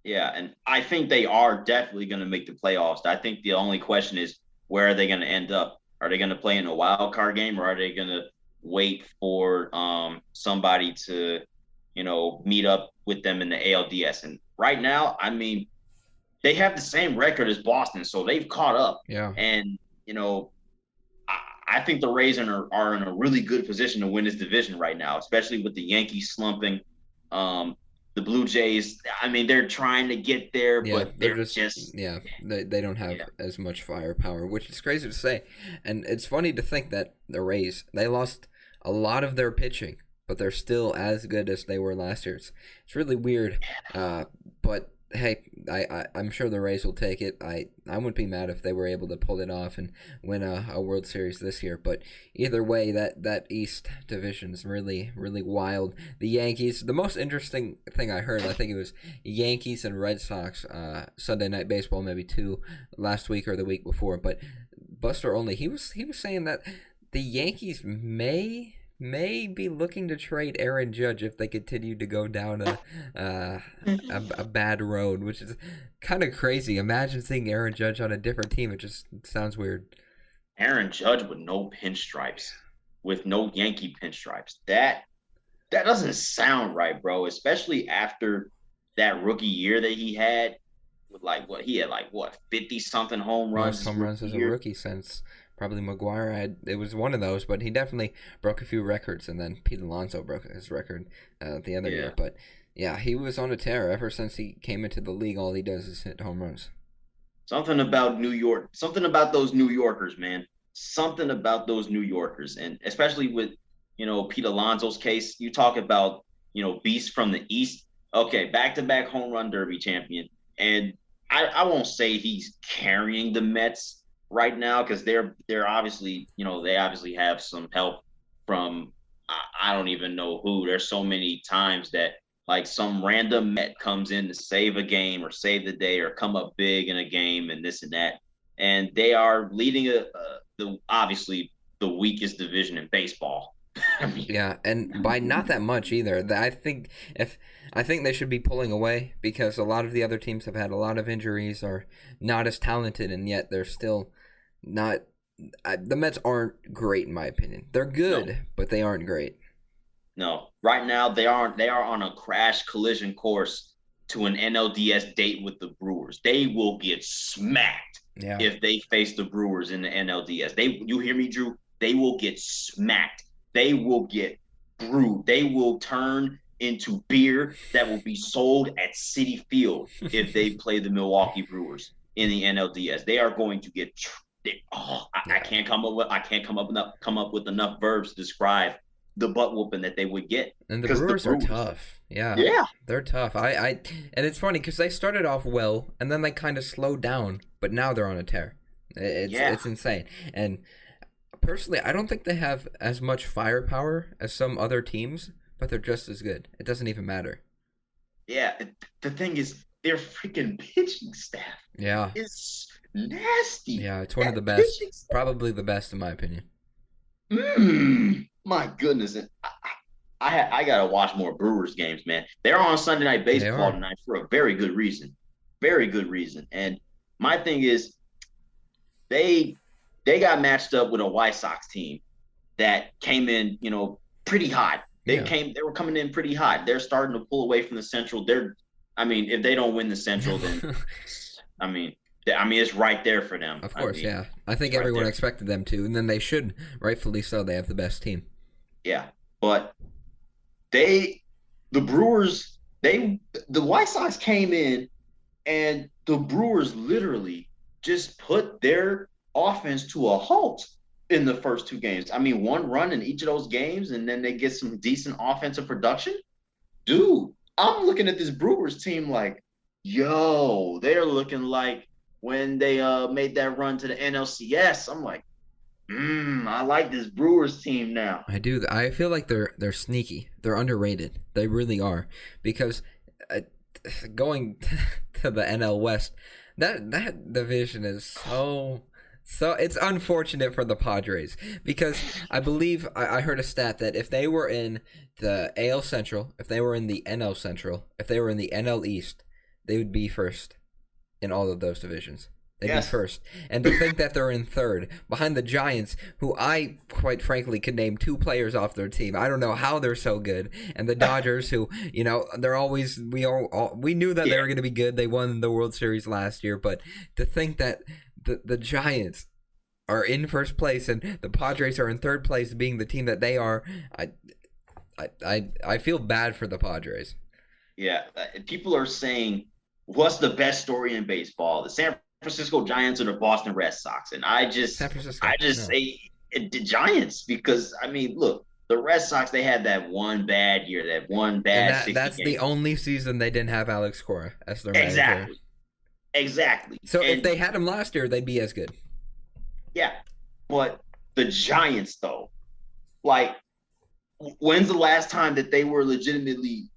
Yeah, and I think they are definitely going to make the playoffs. I think the only question is, where are they going to end up? Are they going to play in a wild card game, or are they going to wait for somebody to meet up with them in the ALDS? And right now, I mean, they have the same record as Boston, so they've caught up.
Yeah.
And I think the Rays are in a really good position to win this division right now, especially with the Yankees slumping. The Blue Jays, I mean, they're trying to get there, but they're just
they don't have as much firepower, which is crazy to say. And it's funny to think that the Rays, they lost a lot of their pitching, but they're still as good as they were last year. It's really weird, but hey, I'm sure the Rays will take it. I wouldn't be mad if they were able to pull it off and win a World Series this year. But either way, that East division is really, really wild. The Yankees, the most interesting thing I heard, I think it was Yankees and Red Sox, Sunday Night Baseball, maybe two last week or the week before. But Buster Olney, he was saying that the Yankees may be looking to trade Aaron Judge if they continue to go down a bad road, which is kind of crazy. Imagine seeing Aaron Judge on a different team. It just sounds weird.
Aaron Judge with no pinstripes, with no Yankee pinstripes. That doesn't sound right, bro. Especially after that rookie year that he had, with he had 50 something home runs.
Most home runs as a rookie since probably McGuire. It was one of those, but he definitely broke a few records, and then Pete Alonso broke his record the other year. But yeah, he was on a tear ever since he came into the league. All he does is hit home runs.
Something about New York, something about those New Yorkers, man. Something about those New Yorkers, and especially with Pete Alonso's case. You talk about beasts from the East. Okay, back-to-back home run derby champion, and I won't say he's carrying the Mets right now, because they're obviously, they obviously have some help from I don't even know who. There's so many times that some random Met comes in to save a game or save the day or come up big in a game and this and that, and they are leading obviously the weakest division in baseball.
Yeah, and by not that much either. I think they should be pulling away, because a lot of the other teams have had a lot of injuries, are not as talented, and yet they're still not. The Mets aren't great in my opinion. They're good, but they aren't great.
No, right now they are on a crash collision course to an NLDS date with the Brewers. They will get smacked if they face the Brewers in the NLDS. You hear me, Drew? They will get smacked. They will get brewed. They will turn into beer that will be sold at Citi Field if they play the Milwaukee Brewers in the NLDS. They are going to get. I can't come up with enough verbs to describe the butt whooping that they would get.
And the Brewers are tough. Yeah, they're tough. And it's funny because they started off well and then they kind of slowed down, but now they're on a tear. It's insane. And personally, I don't think they have as much firepower as some other teams, but they're just as good. It doesn't even matter.
Yeah, the thing is, their freaking pitching staff is nasty.
Yeah, it's one of the best. Probably the best in my opinion.
My goodness. I got to watch more Brewers games, man. They're on Sunday Night Baseball tonight for a very good reason. Very good reason. And my thing is, they got matched up with a White Sox team that came in, pretty hot. They were coming in pretty hot. They're starting to pull away from the Central. If they don't win the Central, then it's right there for them.
Of course, I think everyone expected them to, and then they should, rightfully so. They have the best team.
Yeah, but the Brewers, the White Sox came in, and the Brewers literally just put their offense to a halt in the first two games. One run in each of those games, and then they get some decent offensive production. Dude, I'm looking at this Brewers team like, yo, they're looking like when they made that run to the NLCS. I'm like, I like this Brewers team now.
I do. I feel like they're sneaky. They're underrated. They really are. Because going to the NL West, that division is so it's unfortunate for the Padres, because I believe I heard a stat that if they were in the AL Central, if they were in the NL Central, if they were in the NL East, they would be first in all of those divisions. They'd be first. And to think that they're in third behind the Giants, who I, quite frankly, could name 2 players off their team. I don't know how they're so good. And the Dodgers, who, they're always, we knew that they were going to be good. They won the World Series last year. But to think that the Giants are in first place and the Padres are in third place, being the team that they are, I feel bad for the Padres.
Yeah, people are saying, what's the best story in baseball? The San Francisco Giants or the Boston Red Sox? And I just say the Giants, because look, The Red Sox, they had that one bad year, that one bad
And
60
that's
games.
the only season they didn't have Alex Cora as their manager.
Exactly.
So
and,
if they had him last year, they'd be as good.
Yeah. But the Giants, though, like, when's the last time that they were legitimately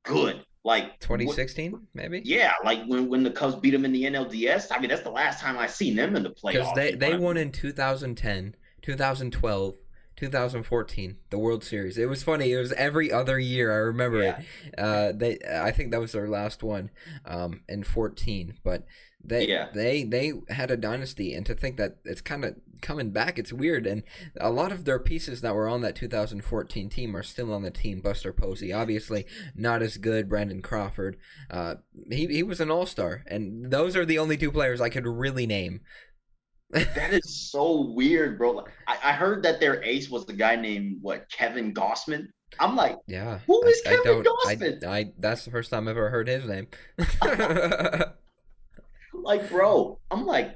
good? Like
2016, maybe?
Yeah, like when the Cubs beat them in the NLDS. I mean, that's the last time I seen them in the playoffs.
Because they won in 2010, 2012, 2014, the World Series. It was funny. It was every other year. I remember it. I think that was their last one in 14. But they had a dynasty, and to think that it's kind of coming back, it's weird. And a lot of their pieces that were on that 2014 team are still on the team. Buster Posey, obviously not as good. Brandon Crawford, he was an all-star, and those are the only two players I could really name.
That is so weird, bro. I heard that their ace was the guy named Kevin Gossman. I'm like,
yeah,
who is Kevin Gossman?
That's the first time I've ever heard his name.
Like, bro, I'm like,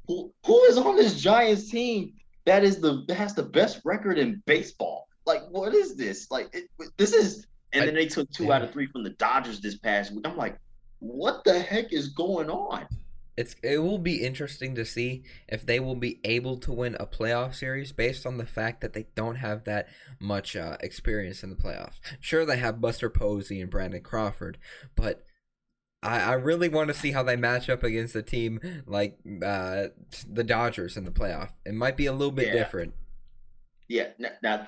who is on this Giants team that has the best record in baseball? Like, what is this? Like, this is. And then they took 2 out of 3 from the Dodgers this past week. I'm like, what the heck is going on?
It will be interesting to see if they will be able to win a playoff series based on the fact that they don't have that much experience in the playoffs. Sure, they have Buster Posey and Brandon Crawford, but I really want to see how they match up against a team like the Dodgers in the playoff. It might be a little bit different.
Yeah. Now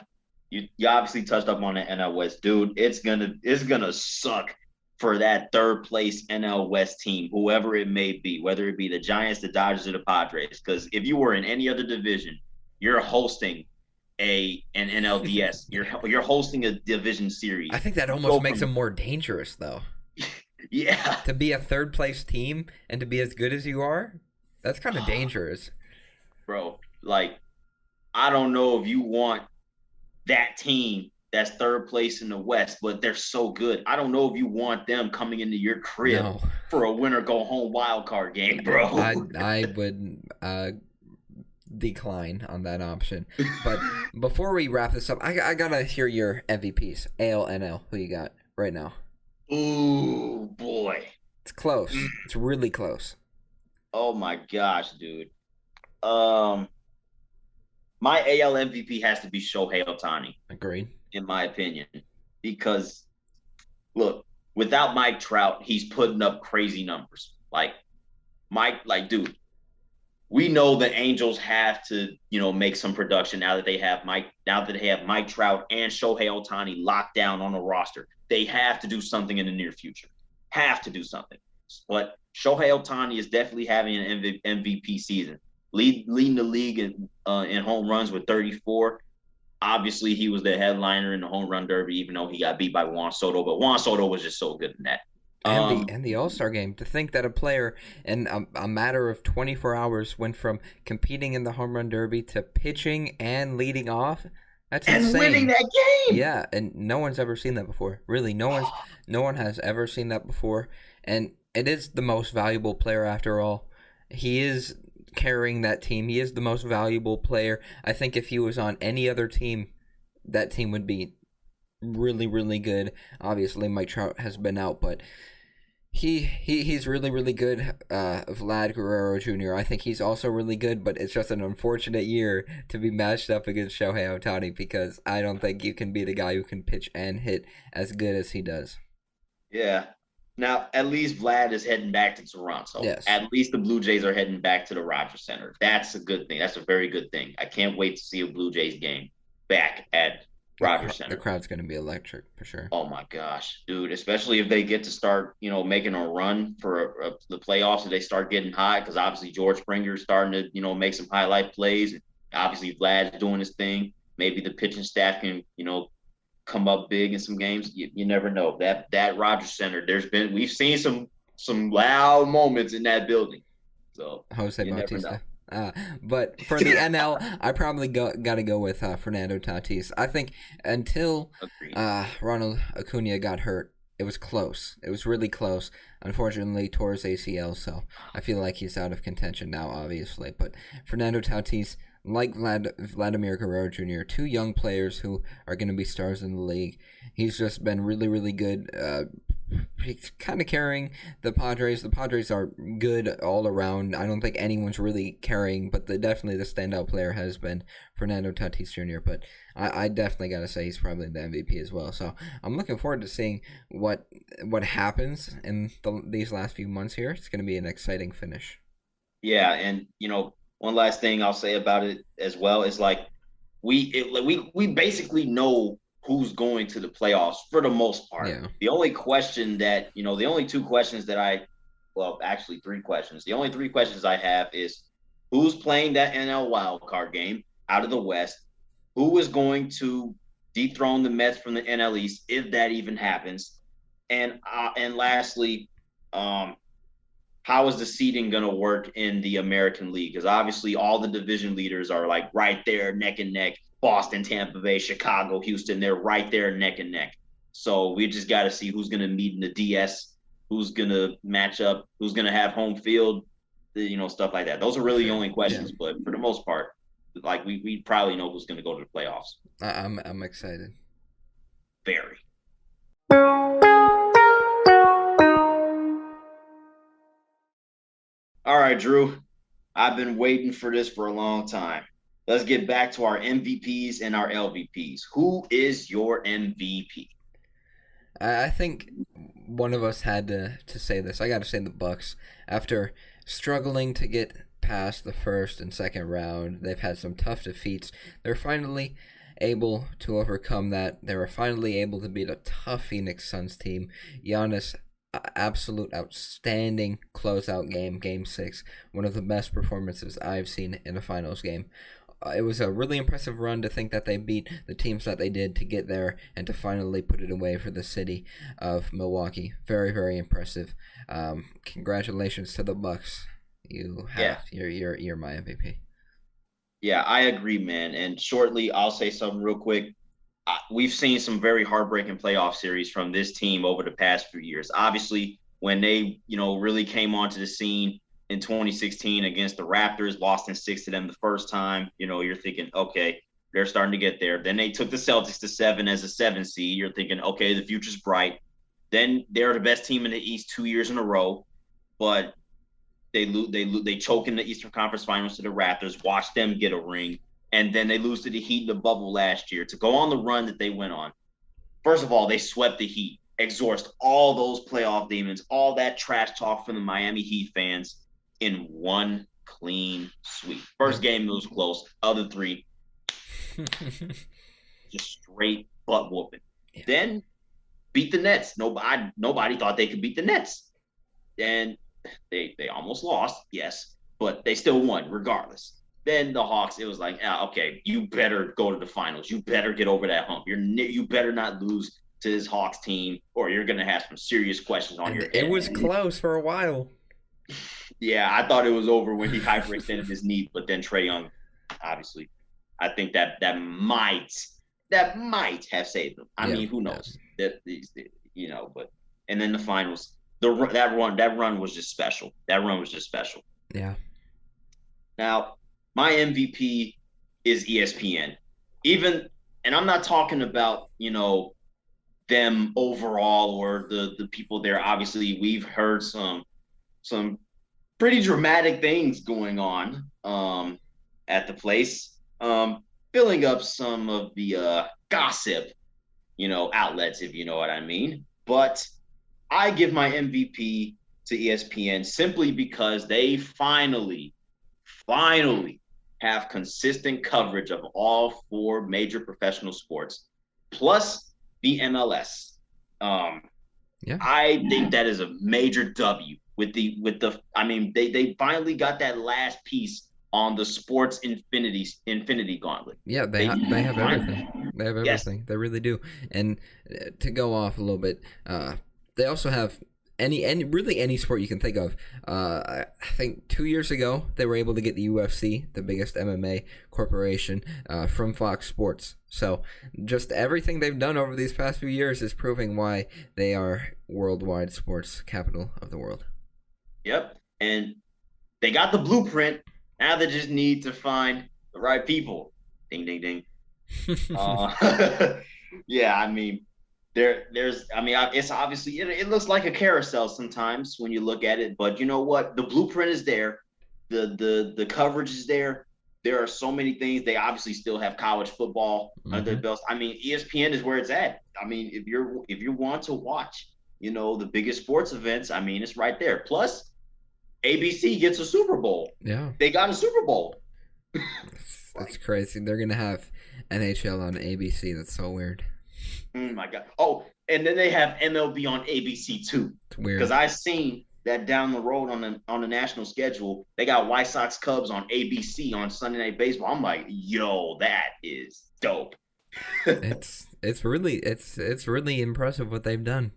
you obviously touched up on the NL West, dude. It's gonna suck for that third place NL West team, whoever it may be, whether it be the Giants, the Dodgers, or the Padres. Because if you were in any other division, you're hosting an NLDS. You're hosting a division series.
I think that almost makes them more dangerous, though.
Yeah.
To be a third place team and to be as good as you are, that's kind of dangerous.
Bro, like, I don't know if you want that team that's third place in the West, but they're so good. I don't know if you want them coming into your crib for a winner go home wild card game, bro.
I would decline on that option. But before we wrap this up, I gotta hear your MVPs. AL, NL. Who you got right now?
Ooh, boy.
It's close. It's really close.
Oh my gosh, dude. My AL MVP has to be Shohei Ohtani.
Agreed.
In my opinion, because look, without Mike Trout, he's putting up crazy numbers. Dude, we know the Angels have to, make some production now that they have Mike Trout and Shohei Ohtani locked down on the roster. They have to do something in the near future. Have to do something. But Shohei Ohtani is definitely having an MVP season, leading the league in home runs with 34. Obviously, he was the headliner in the home run derby, even though he got beat by Juan Soto. But Juan Soto was just so good in that.
And the All-Star game. To think that a player in a matter of 24 hours went from competing in the home run derby to pitching and leading off. That's insane.
And winning that game.
Yeah, and no one's ever seen that before. Really, no one has ever seen that before. And it is the most valuable player after all. He is carrying that team. He is the most valuable player. I think if he was on any other team, that team would be really, really good. Obviously, Mike Trout has been out, but he's really, really good. Vlad Guerrero Jr., I think he's also really good, but it's just an unfortunate year to be matched up against Shohei Ohtani because I don't think you can be the guy who can pitch and hit as good as he does.
Yeah. Now, at least Vlad is heading back to Toronto.
Yes.
At least the Blue Jays are heading back to the Rodgers Center. That's a good thing. That's a very good thing. I can't wait to see a Blue Jays game back at Rodgers Center.
The crowd's going to be electric for sure.
Oh, my gosh, dude. Especially if they get to start, making a run for the playoffs, if they start getting hot, because obviously George Springer's starting to, make some highlight plays. And obviously Vlad's doing his thing. Maybe the pitching staff can, come up big in some games. You never know. That Rodgers Center, we've seen some loud moments in that building. So
Jose Bautista. But for the NL, I probably got to go with Fernando Tatis. I think until Ronald Acuna got hurt, it was close. It was really close. Unfortunately, tore his ACL, so I feel like he's out of contention now, obviously. But Fernando Tatis like Vladimir Guerrero Jr., two young players who are going to be stars in the league. He's just been really, really good. He's kind of carrying the Padres. The Padres are good all around. I don't think anyone's really carrying, but definitely the standout player has been Fernando Tatis Jr., but I definitely got to say he's probably the MVP as well. So I'm looking forward to seeing what happens in these last few months here. It's going to be an exciting finish.
Yeah, and one last thing I'll say about it as well is like we basically know who's going to the playoffs for the most part.
Yeah.
The only question that the only two questions that actually three questions. The only three questions I have is who's playing that NL wildcard game out of the West, who is going to dethrone the Mets from the NL East if that even happens, and lastly, how is the seeding going to work in the American League? Because obviously all the division leaders are like right there, neck and neck. Boston, Tampa Bay, Chicago, Houston, they're right there neck and neck. So we just got to see who's going to meet in the DS, who's going to match up, who's going to have home field, stuff like that. Those are really the only questions. Yeah. But for the most part, like we probably know who's going to go to the playoffs.
I'm excited.
Very. All right, Drew. I've been waiting for this for a long time. Let's get back to our MVPs and our LVPs. Who is your MVP?
I think one of us had to say this. I got to say the Bucks. After struggling to get past the first and second round, they've had some tough defeats. They're finally able to overcome that. They were finally able to beat a tough Phoenix Suns team. Giannis, absolute outstanding closeout game, Game 6. One of the best performances I've seen in a finals game. It was a really impressive run to think that they beat the teams that they did to get there and to finally put it away for the city of Milwaukee. Very, very impressive. Congratulations to the Bucks. You're my MVP.
Yeah, I agree, man. And shortly, I'll say something real quick. We've seen some very heartbreaking playoff series from this team over the past few years. Obviously, when they, really came onto the scene in 2016 against the Raptors, lost in 6 to them the first time. You're thinking, okay, they're starting to get there. Then they took the Celtics to 7 as a 7 seed. You're thinking, okay, the future's bright. Then they're the best team in the East 2 years in a row, but they choke in the Eastern Conference Finals to the Raptors. Watch them get a ring, and then they lose to the Heat in the bubble last year to go on the run that they went on. First of all, they swept the Heat, exhaust all those playoff demons, all that trash talk from the Miami Heat fans in one clean sweep. First game, it was close. Other 3, just straight butt whooping. Yeah. Then beat the Nets. Nobody thought they could beat the Nets. And they almost lost, yes, but they still won regardless. Then the Hawks, it was like, okay, you better go to the finals. You better get over that hump. You better not lose to this Hawks team, or you're going to have some serious questions on your head.
It was close for a while.
Yeah, I thought it was over when he hyperextended his knee, but then Trae Young, obviously, I think that might have saved him. I mean, who knows? But and then the finals, that run was just special. That run was just special.
Yeah.
Now, my MVP is ESPN. And I'm not talking about, them overall or the people there. Obviously, we've heard some pretty dramatic things going on at the place, filling up some of the gossip, outlets, if you know what I mean. But I give my MVP to ESPN simply because they finally have consistent coverage of all 4 major professional sports, plus the MLS. I think that is a major W with the they finally got that last piece on the sports infinity gauntlet.
Yeah, they have everything. They have everything. Yes. They really do. And to go off a little bit, they also have any sport you can think of. I think 2 years ago they were able to get the UFC, the biggest MMA corporation, from Fox Sports. So just everything they've done over these past few years is proving why they are worldwide sports capital of the world.
Yep, and they got the blueprint. Now they just need to find the right people. Ding, ding, ding. Yeah, I mean, it's obviously it looks like a carousel sometimes when you look at it, but you know what? The blueprint is there, the coverage is there. There are so many things. They obviously still have college football under their belts. I mean, ESPN is where it's at. I mean, if you want to watch, the biggest sports events, I mean, it's right there. Plus, ABC gets a Super Bowl.
Yeah,
they got a Super Bowl.
That's crazy. They're gonna have NHL on ABC. That's so weird.
Oh my God. Oh, and then they have MLB on ABC too.
It's weird.
Because I've seen that down the road on the national schedule, they got White Sox Cubs on ABC on Sunday Night Baseball. I'm like, yo, that is dope.
it's really impressive what they've done.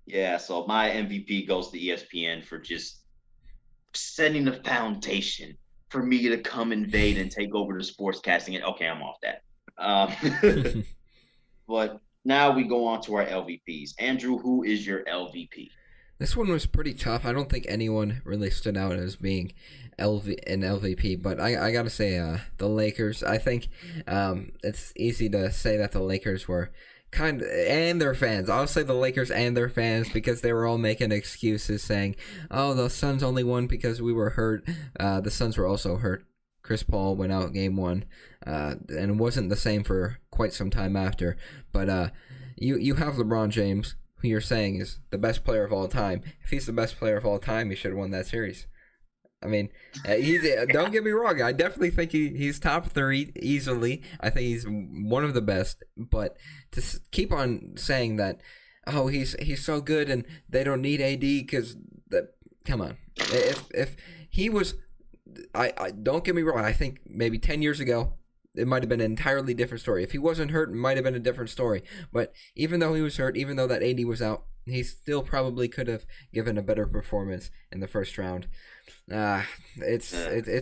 Yeah, so my MVP goes to ESPN for just setting the foundation for me to come invade and take over the sportscasting. And okay, I'm off that. But now we go on to our LVPs. Andrew, who is your LVP?
This one was pretty tough. I don't think anyone really stood out as being an LVP, but I gotta say the Lakers. I think it's easy to say that the Lakers were and their fans. I'll say the Lakers and their fans because they were all making excuses saying, oh, the Suns only won because we were hurt. The Suns were also hurt. Chris Paul went out game 1, and it wasn't the same for quite some time after. But you have LeBron James, who you're saying is the best player of all time. If he's the best player of all time, he should have won that series. I mean, don't get me wrong. I definitely think he's top 3 easily. I think he's one of the best. But to keep on saying that, oh, he's so good and they don't need AD because come on. If he was, I don't get me wrong. I think maybe 10 years ago, it might have been an entirely different story. If he wasn't hurt, it might have been a different story. But even though he was hurt, even though that AD was out, he still probably could have given a better performance in the first round. It's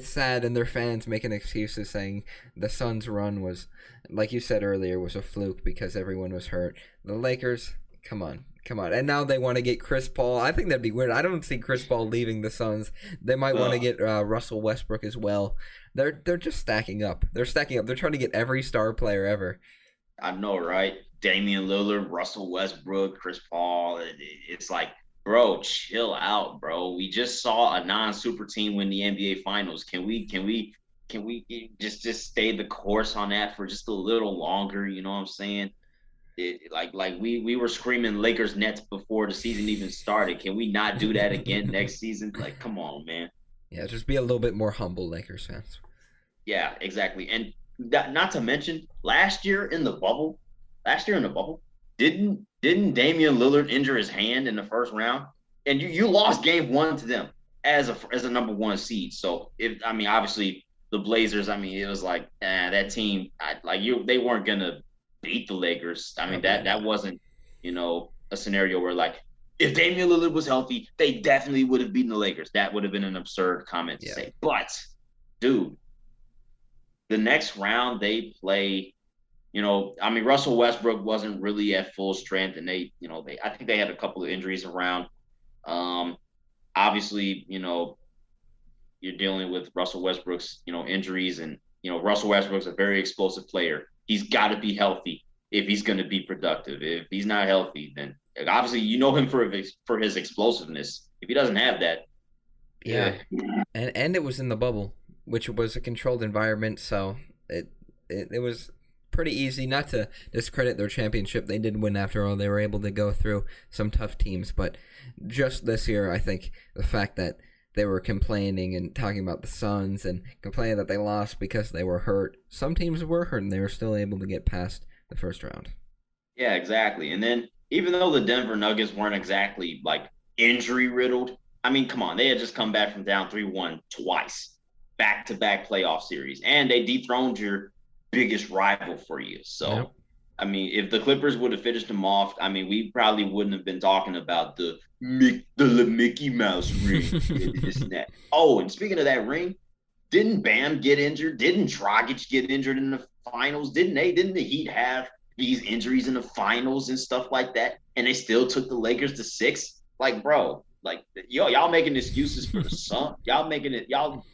sad, and their fans making excuses saying the Suns' run was, like you said earlier, was a fluke because everyone was hurt. The Lakers, come on. And now they want to get Chris Paul. I think that'd be weird. I don't see Chris Paul leaving the Suns. They might want to get Russell Westbrook as well. They're just stacking up. They're stacking up. They're trying to get every star player ever.
I know, right? Damian Lillard, Russell Westbrook, Chris Paul. It's like, bro, chill out, bro. We just saw a non-super team win the NBA Finals. Can we just stay the course on that for just a little longer? You know what I'm saying? We were screaming Lakers Nets before the season even started. Can we not do that again next season? Like, come on, man.
Yeah, just be a little bit more humble, Lakers fans.
Yeah, exactly. And not to mention, last year in the bubble, didn't Damian Lillard injure his hand in the first round? And you lost game 1 to them as a number 1 seed. So obviously the Blazers, it was like that team, they weren't gonna beat the Lakers. That wasn't, a scenario where like if Damian Lillard was healthy, they definitely would have beaten the Lakers. That would have been an absurd comment to say. But dude, the next round they play, Russell Westbrook wasn't really at full strength, and I think they had a couple of injuries around. Obviously, you're dealing with Russell Westbrook's, injuries, and Russell Westbrook's a very explosive player. He's got to be healthy if he's going to be productive. If he's not healthy, then obviously you know him for his explosiveness. If he doesn't have that,
yeah. And it was in the bubble, which was a controlled environment, so it was pretty easy. Not to discredit their championship, they did win after all. They were able to go through some tough teams, but just this year, I think the fact that they were complaining and talking about the Suns and complaining that they lost because they were hurt. Some teams were hurt and they were still able to get past the first round.
Yeah, exactly. And then even though the Denver Nuggets weren't exactly like injury riddled, come on, they had just come back from down 3-1 twice, back-to-back playoff series, and they dethroned your biggest rival for you. So, yep. If the Clippers would have finished them off, we probably wouldn't have been talking about the Mickey Mouse ring. This and that. Oh, and speaking of that ring, didn't Bam get injured? Didn't Dragic get injured in the finals? Didn't the Heat have these injuries in the finals and stuff like that? And they still took the Lakers to 6? Like, bro, like, y'all making excuses for the Sun. Y'all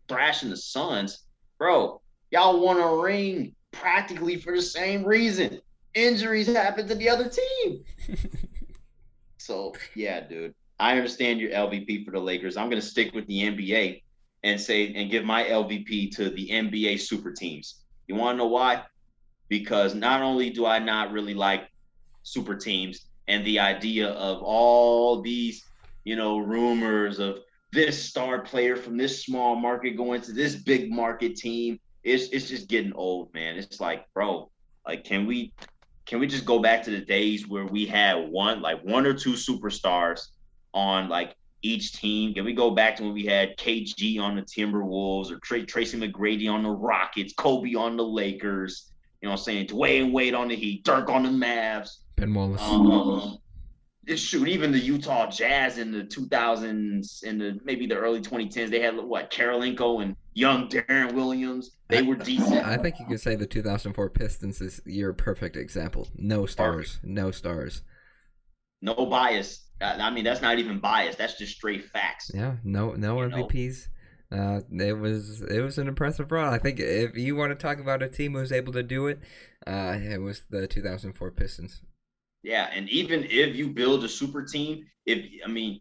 thrashing the Suns. Bro, Y'all won a ring practically for the same reason. Injuries happen to the other team. So yeah, dude, I understand your LVP for the Lakers. I'm gonna stick with the NBA and give my LVP to the NBA super teams. You want to know why? Because not only do I not really like super teams and the idea of all these, rumors of this star player from this small market going to this big market team, it's just getting old, man. It's like, bro, like can we just go back to the days where we had one or two superstars on like each team? Can we go back to when we had KG on the Timberwolves or Tracy McGrady on the Rockets, Kobe on the Lakers, you know what I'm saying? Dwayne Wade on the Heat, Dirk on the Mavs.
Ben Wallace.
Shoot, even the Utah Jazz in the 2000s and maybe the early 2010s, they had what, Karolinko and young Darren Williams. They were decent.
I think you could say the 2004 Pistons is your perfect example. No stars.
Perfect.
No stars.
No bias. I mean, that's not even bias. That's just straight facts.
Yeah, no MVPs. It was an impressive run. I think if you want to talk about a team who was able to do it, it was the 2004 Pistons.
Yeah, and even if you build a super team, can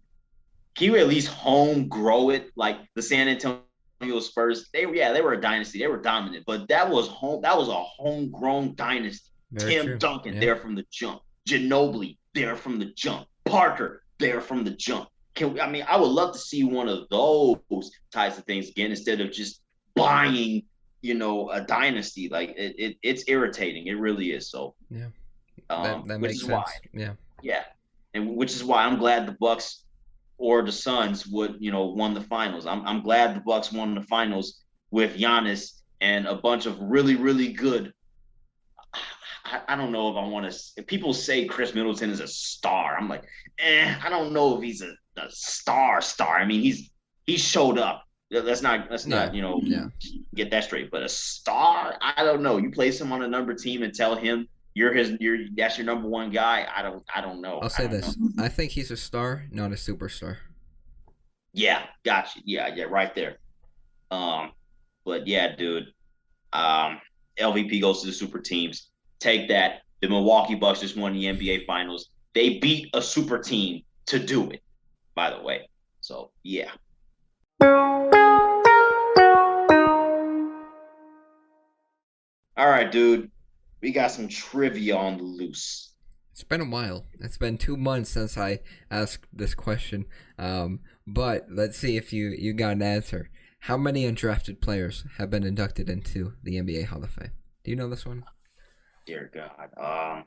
you at least home grow it like the San Antonio Spurs? They were a dynasty. They were dominant, but that was a homegrown dynasty.
Very
Tim
true.
Duncan
Yeah.
there from the jump. Ginobili there from the jump. Parker there from the jump. I would love to see one of those types of things again instead of just buying, a dynasty. Like it's irritating. It really is. So
Yeah. That
which
makes
is
sense.
why, yeah, and which is why I'm glad the Bucks or the Suns won the finals. I'm glad the Bucks won the finals with Giannis and a bunch of really, really good. I don't know if I want to. If people say Chris Middleton is a star, I'm like, I don't know if he's a star. I mean, he showed up. Let's not get that straight. But a star, I don't know. You place him on a number team and tell him that's your number one guy. I don't know.
I'll say this. I think he's a star, not a superstar.
Yeah, gotcha. Yeah, right there. But yeah, dude. LVP goes to the super teams. Take that. The Milwaukee Bucks just won the NBA Finals. They beat a super team to do it, by the way. So yeah. All right, dude. We got some trivia on the loose.
It's been a while. It's been 2 months since I asked this question. But let's see if you got an answer. How many undrafted players have been inducted into the NBA Hall of Fame? Do you know this one?
Dear God.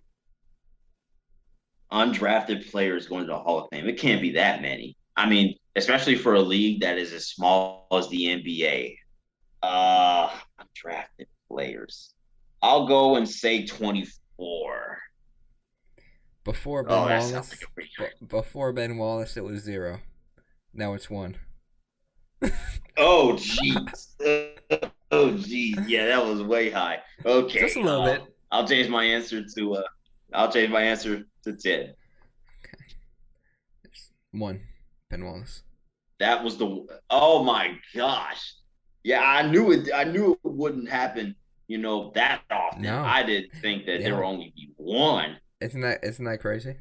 Undrafted players going to the Hall of Fame. It can't be that many. I mean, especially for a league that is as small as the NBA. Undrafted players. I'll go and say 24.
Before Ben
that sounds
Wallace,
like a pretty high.
before Ben Wallace, it was 0. Now it's 1.
Oh, jeez. Yeah, that was way high. Okay.
Just a little bit.
I'll change my answer to 10.
1. Ben Wallace.
That was oh my gosh. Yeah, I knew it wouldn't happen, that often.
No.
I didn't think that there would only be one.
Isn't that crazy?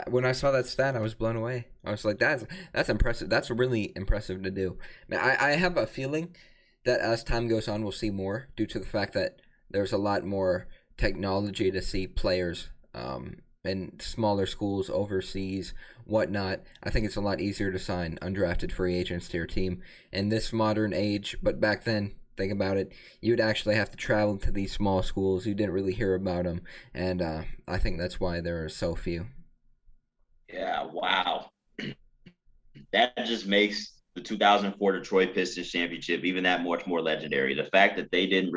When I saw that stat, I was blown away. I was like, that's impressive. That's really impressive to do. Now, I have a feeling that as time goes on, we'll see more due to the fact that there's a lot more technology to see players in smaller schools, overseas, whatnot. I think it's a lot easier to sign undrafted free agents to your team in this modern age. But back then, think about it, you'd actually have to travel to these small schools. You didn't really hear about them. And I think that's why there are so few.
Yeah, wow. That just makes the 2004 Detroit Pistons championship even that much more legendary. The fact that they didn't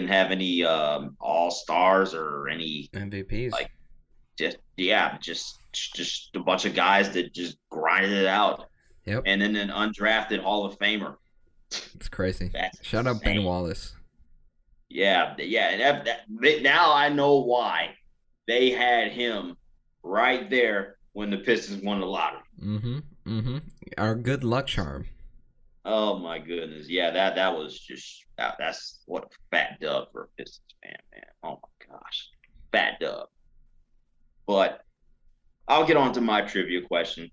have any all-stars or any
MVPs.
Like, just a bunch of guys that just grinded it out.
Yep.
And then an undrafted Hall of Famer.
It's crazy.
That's
Shout out
insane.
Ben Wallace.
Yeah. Now I know why they had him right there when the Pistons won the lottery.
Our good luck charm.
Oh my goodness. Yeah, that was just that's what a fat dub for a Pistons fan, man. Oh my gosh. Fat dub. But I'll get on to my trivia question.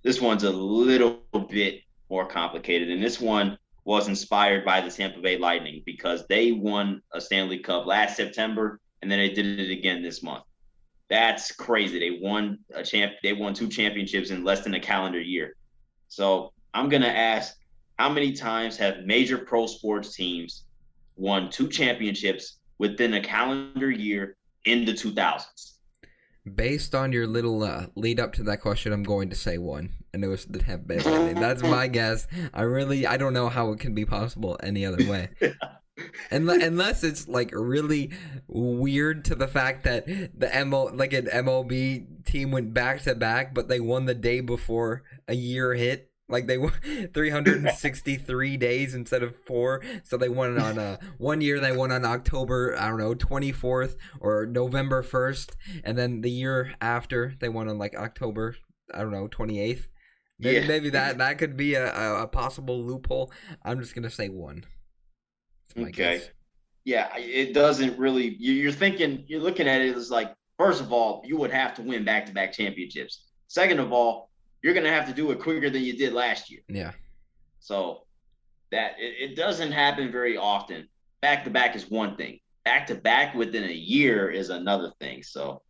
This one's a little bit more complicated, and this one was inspired by the Tampa Bay Lightning because they won a Stanley Cup last September, and then they did it again this month. That's crazy. They won two championships in less than a calendar year. So I'm gonna ask, how many times have major pro sports teams won two championships within a calendar year in the 2000s?
Based on your little lead up to that question, I'm going to say one, and it was the Tampa Bay Lightning. That's my guess. I don't know how it can be possible any other way. Unless it's like really weird to the fact that an MLB team went back to back, but they won the day before a year hit. Like they won 363 days instead of 4. So they won on 1 year. They won on October 24th or November 1st, and then the year after they won on like October 28th. Maybe that could be a possible loophole. I'm just gonna say one.
Okay. Guess. Yeah, it doesn't really. You're looking at it as like, first of all, you would have to win back-to-back championships. Second of all, you're going to have to do it quicker than you did last year.
Yeah.
So that it doesn't happen very often. Back-to-back is one thing. Back-to-back within a year is another thing. So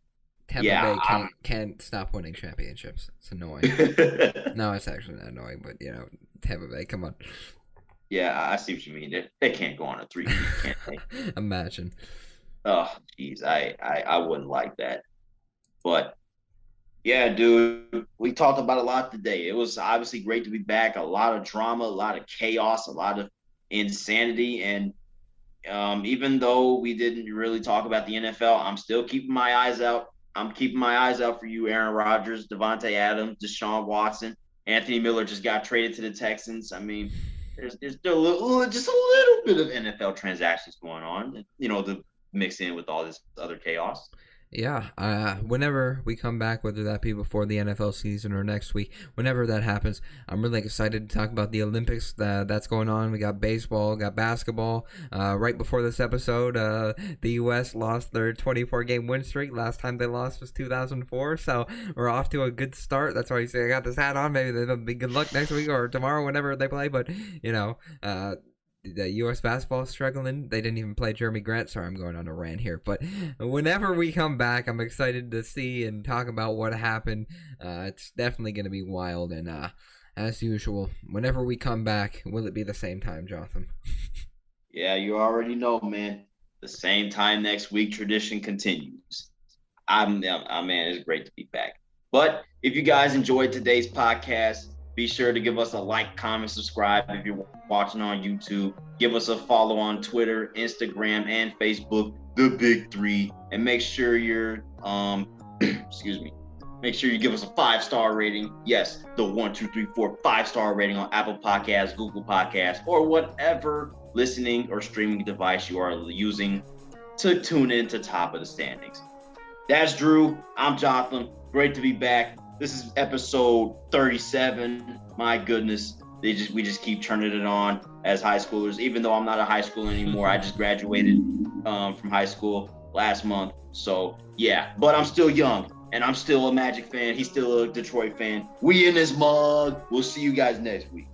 Tampa Bay can't stop winning championships. It's annoying. No, it's actually not annoying, but Tampa Bay, come on.
Yeah, I see what you mean. They can't go on a 3-week, can't they?
Imagine.
Oh, geez, I wouldn't like that. But yeah, dude, we talked about a lot today. It was obviously great to be back. A lot of drama, a lot of chaos, a lot of insanity. And even though we didn't really talk about the NFL, I'm still keeping my eyes out. I'm keeping my eyes out for you, Aaron Rodgers, Devontae Adams, Deshaun Watson. Anthony Miller just got traded to the Texans. I mean, there's still just a little bit of NFL transactions going on, to mix in with all this other chaos.
Yeah, whenever we come back, whether that be before the NFL season or next week, whenever that happens, I'm really excited to talk about the Olympics that's going on. We got baseball, got basketball. Right before this episode, the U.S. lost their 24-game win streak. Last time they lost was 2004, so we're off to a good start. That's why you say I got this hat on. Maybe they'll be good luck next week or tomorrow, whenever they play, but, the U.S. basketball is struggling. They didn't even play Jeremy Grant. Sorry, I'm going on a rant here. But whenever we come back, I'm excited to see and talk about what happened. It's definitely going to be wild. And as usual, whenever we come back, will it be the same time, Jotham?
Yeah, you already know, man. The same time next week, tradition continues. Man, it's great to be back. But if you guys enjoyed today's podcast, be sure to give us a like, comment, subscribe if you're watching on YouTube. Give us a follow on Twitter, Instagram, and Facebook, The Big Three. And make sure you're, make sure you give us a 5-star rating. Yes, the 1, 2, 3, 4, 5-star rating on Apple Podcasts, Google Podcasts, or whatever listening or streaming device you are using to tune in to Top of the Standings. That's Drew. I'm Jotham. Great to be back. This is episode 37. My goodness, we just keep turning it on as high schoolers. Even though I'm not a high schooler anymore, I just graduated from high school last month. So yeah, but I'm still young and I'm still a Magic fan. He's still a Detroit fan. We in this mug. We'll see you guys next week.